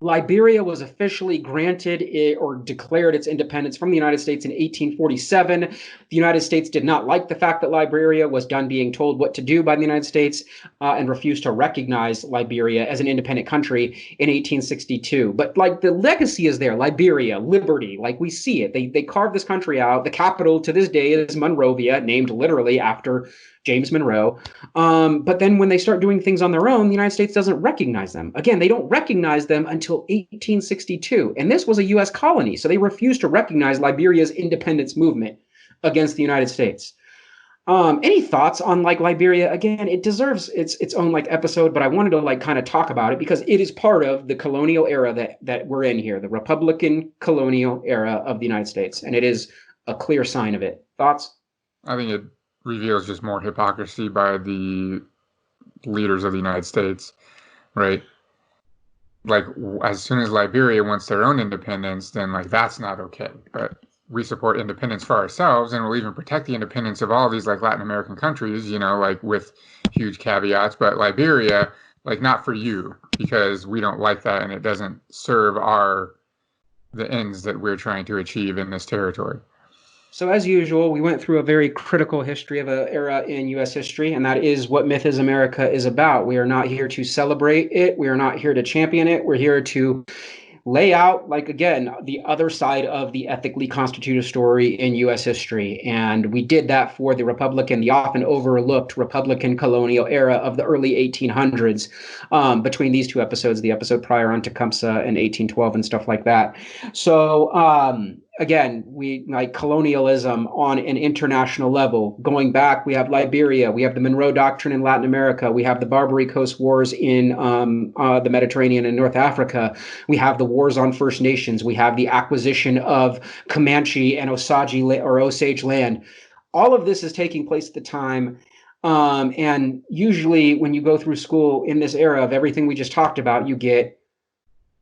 Liberia was officially granted or declared its independence from the United States in 1847. The United States did not like the fact that Liberia was done being told what to do by the United States and refused to recognize Liberia as an independent country in 1862. But like, the legacy is there. Liberia, liberty, like, we see it. They carved this country out. The capital to this day is Monrovia, named literally after James Monroe. But then when they start doing things on their own, the United States doesn't recognize them. Again, they don't recognize them until 1862. And this was a U.S. colony, so they refused to recognize Liberia's independence movement against the United States. Any thoughts on like Liberia? Again, it deserves its own like episode, but I wanted to like kind of talk about it because it is part of the colonial era that we're in here, the Republican colonial era of the United States, and it is a clear sign of it. Thoughts? I think it reveals just more hypocrisy by the leaders of the United States, right? Like, as soon as Liberia wants their own independence, then like, that's not okay. But we support independence for ourselves, and we'll even protect the independence of all these like Latin American countries, you know, like with huge caveats. But Liberia, like, not for you, because we don't like that, and it doesn't serve the ends that we're trying to achieve in this territory. So as usual, we went through a very critical history of an era in U.S. history, and that is what Myth is America is about. We are not here to celebrate it. We are not here to champion it. We're here to lay out, like, again, the other side of the ethically constituted story in U.S. history. And we did that for the often overlooked Republican colonial era of the early 1800s, between these two episodes, the episode prior on Tecumseh and 1812 and stuff like that. So, again, we like colonialism on an international level. Going back, we have Liberia, we have the Monroe Doctrine in Latin America, we have the Barbary Coast Wars in the Mediterranean and North Africa, we have the wars on First Nations, we have the acquisition of Comanche and Osage land. All of this is taking place at the time. And usually when you go through school in this era of everything we just talked about, you get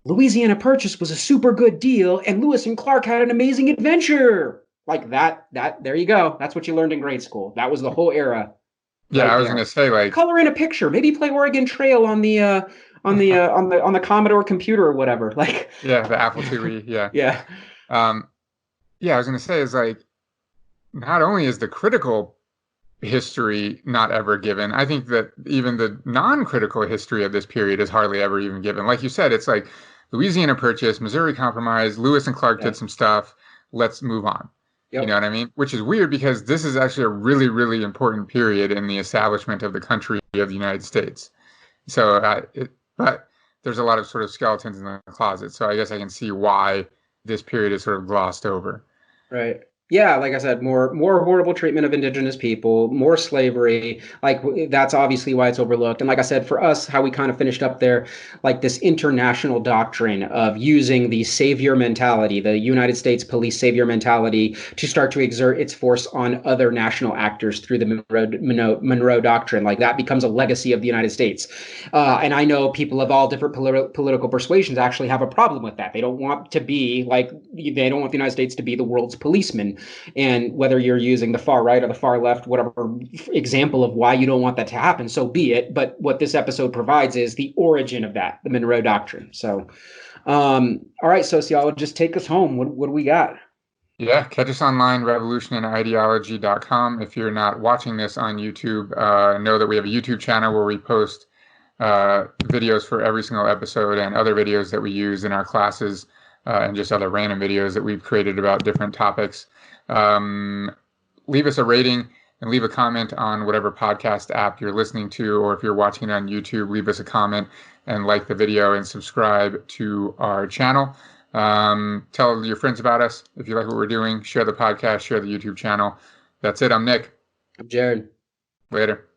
Louisiana Purchase was a super good deal, and Lewis and Clark had an amazing adventure. Like that, there you go. That's what you learned in grade school. That was the whole era. Yeah, right, I was going to say, like, color in a picture. Maybe play Oregon Trail on the Commodore computer or whatever. Like, yeah, the Apple IIe. Yeah. Yeah. Yeah, I was going to say is like, not only is the critical history not ever given, I think that even the non-critical history of this period is hardly ever even given. Like you said, it's like Louisiana Purchase, Missouri Compromise, Lewis and Clark did some stuff. Let's move on. Yep. You know what I mean? Which is weird because this is actually a really, really important period in the establishment of the country of the United States. So, but there's a lot of sort of skeletons in the closet. So I guess I can see why this period is sort of glossed over. Right. Yeah, like I said, more horrible treatment of indigenous people, more slavery. Like, that's obviously why it's overlooked. And like I said, for us, how we kind of finished up there, like this international doctrine of using the savior mentality, the United States police savior mentality, to start to exert its force on other national actors through the Monroe Doctrine. Like, that becomes a legacy of the United States. And I know people of all different political persuasions actually have a problem with that. They don't want the United States to be the world's policeman. And whether you're using the far right or the far left, whatever example of why you don't want that to happen, so be it. But what this episode provides is the origin of that, the Monroe Doctrine. So, all right, sociologist, take us home. What do we got? Yeah, catch us online, revolutionandideology.com. If you're not watching this on YouTube, know that we have a YouTube channel where we post videos for every single episode and other videos that we use in our classes and just other random videos that we've created about different topics. Leave us a rating and leave a comment on whatever podcast app you're listening to, or if you're watching it on YouTube, leave us a comment and like the video and subscribe to our channel. Tell your friends about us if you like what we're doing. Share the podcast, share the YouTube channel. That's it. I'm Nick. I'm Jared. Later.